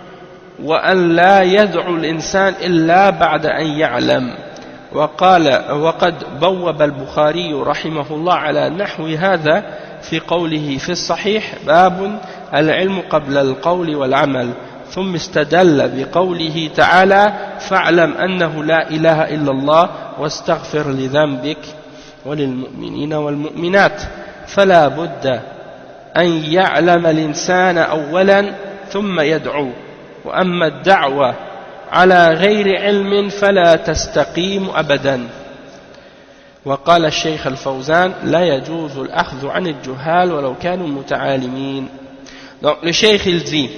وأن لا يدعو الإنسان إلا بعد أن يعلم. وقد بوب البخاري رحمه الله على نحو هذا في قوله في الصحيح باب العلم قبل القول والعمل ثم استدل بقوله تعالى فاعلم أنه لا إله إلا الله واستغفر لذنبك وللمؤمنين والمؤمنات فلا بد أن يعلم الإنسان أولا ثم يدعو وأما الدعوة على غير علم فلا تستقيم أبدا. وقال الشيخ الفوزان لا يجوز الأخذ عن الجهال ولو كانوا متعالمين. Donc le cheikh il dit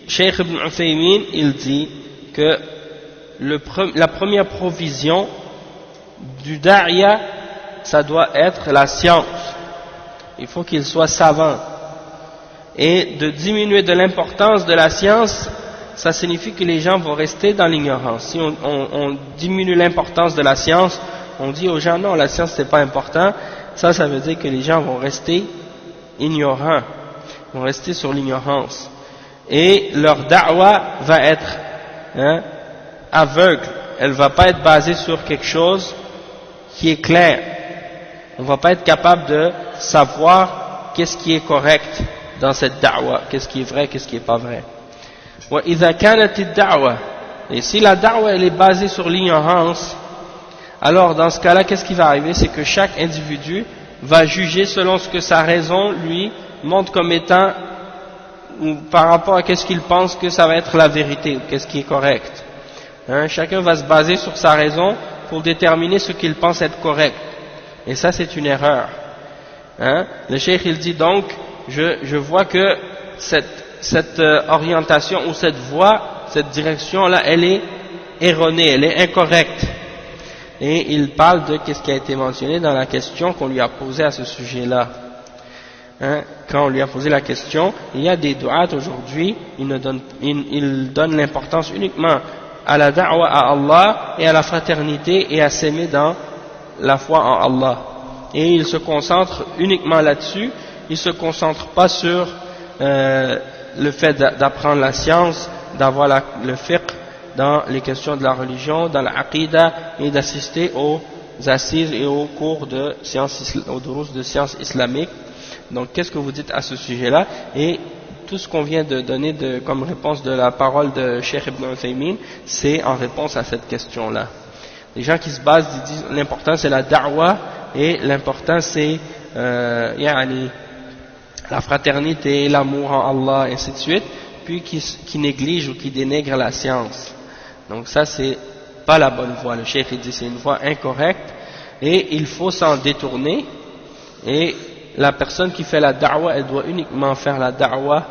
Cheikh Ibn Uthaymin il dit que la première provision du da'iya ça doit être la science. Il faut qu'il soit savant. Et de diminuer de l'importance de la science, ça signifie que les gens vont rester dans l'ignorance. Si on diminue l'importance de la science, on dit aux gens non, la science c'est pas important, ça veut dire que les gens vont rester ignorants, vont rester sur l'ignorance. Et leur da'wa va être aveugle elle va pas être basée sur quelque chose qui est clair. On va pas être capable de savoir qu'est-ce qui est correct dans cette da'wa, qu'est-ce qui est vrai, qu'est-ce qui est pas vrai. وَإِذَا كَانَتِ الدَّعْوَةُ Et si la da'wa elle est basée sur l'ignorance, alors dans ce cas-là, qu'est-ce qui va arriver? C'est que chaque individu va juger selon ce que sa raison lui montre comme étant, ou par rapport à qu'est-ce qu'il pense que ça va être la vérité, ou qu'est-ce qui est correct. Chacun va se baser sur sa raison pour déterminer ce qu'il pense être correct. Et ça, c'est une erreur. Le cheikh, il dit donc, je vois que cette orientation ou cette voie, cette direction-là, elle est erronée, elle est incorrecte. Et il parle de ce qui a été mentionné dans la question qu'on lui a posée à ce sujet-là. Quand on lui a posé la question, il y a des du'at aujourd'hui, ils donnent l'importance uniquement à la da'wa à Allah et à la fraternité et à s'aimer dans la foi en Allah. Et ils se concentrent uniquement là-dessus, ils ne se concentrent pas sur le fait d'apprendre la science, d'avoir le fiqh dans les questions de la religion, dans l'aqidah, et d'assister aux assises et aux cours de sciences, aux durus de sciences islamiques. Donc qu'est-ce que vous dites à ce sujet-là? Et tout ce qu'on vient de donner comme réponse de la parole de Cheikh Ibn Uthaymin, c'est en réponse à cette question-là. Les gens qui se basent, ils disent l'important c'est la da'wa et l'important c'est la fraternité, l'amour en Allah, et ainsi de suite, puis qui négligent ou qui dénigrent la science. Donc ça c'est pas la bonne voie. Le cheikh il dit c'est une voie incorrecte et il faut s'en détourner, et la personne qui fait la da'wa, elle doit uniquement faire la da'wa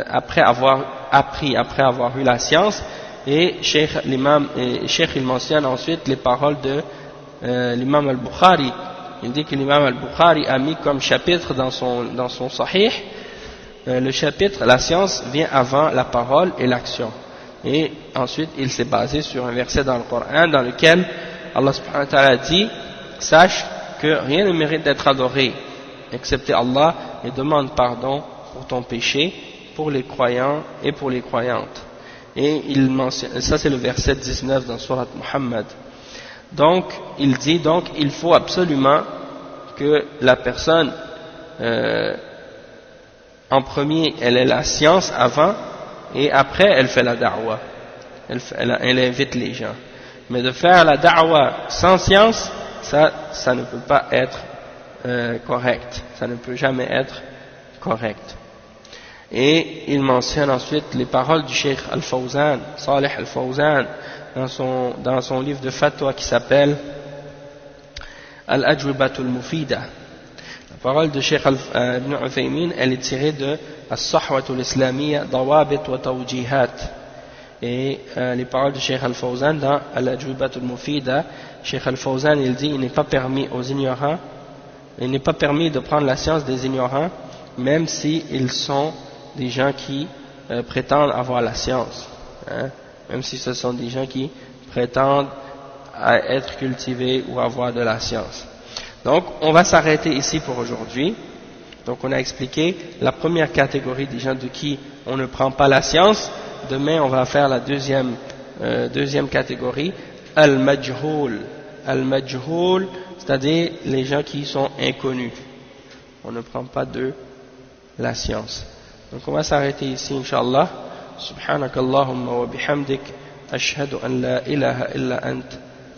après avoir appris, après avoir eu la science. Et l'imam il mentionne ensuite les paroles de l'imam al-Bukhari. Il dit que l'imam al-Bukhari a mis comme chapitre dans son sahih, le chapitre la science vient avant la parole et l'action. Et ensuite il s'est basé sur un verset dans le Coran dans lequel Allah subhanahu wa ta'ala dit: sache que rien ne mérite d'être adoré excepté Allah, et demande pardon pour ton péché, pour les croyants et pour les croyantes. Et il mentionne, ça c'est le verset 19 dans Surat Muhammad. Donc il dit donc il faut absolument que la personne en premier elle ait la science avant, et après elle fait la da'wa, elle invite les gens. Mais de faire la da'wa sans science, ça ne peut pas être correct, ça ne peut jamais être correct. Et il mentionne ensuite les paroles du Cheikh Al-Fawzan, Salih Al-Fawzan, dans son livre de fatwa qui s'appelle Al-Ajwibatul Mufida. La parole de Cheikh Ibn Uthaymin, elle est tirée de As-Sahwatul Islamiyya, Dawabit wa Tawjihat. Et les paroles de Cheikh Al-Fawzan dans Al-Ajwibatul Mufida, Cheikh Al-Fawzan il dit: il n'est pas permis aux ignorants, il n'est pas permis de prendre la science des ignorants, même si ils sont des gens qui prétendent avoir la science, même si ce sont des gens qui prétendent à être cultivés ou avoir de la science. Donc on va s'arrêter ici pour aujourd'hui. Donc on a expliqué la première catégorie des gens de qui on ne prend pas la science. Demain on va faire la deuxième catégorie, al-majhoul. Al-majhoul, c'est-à-dire les gens qui sont inconnus. On ne prend pas de la science. Donc on va s'arrêter ici, Inch'Allah. Subhanakallahumma wa bihamdik, ashhadu an la ilaha illa ant,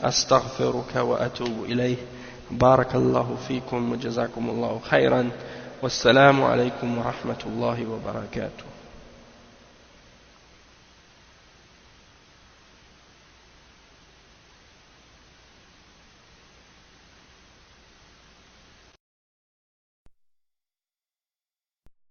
astaghfiruka wa atubu ilayh. Barakallahu fikum wa jazakumullahu khayran. Wassalamu alaykum wa rahmatullahi wa barakatuh.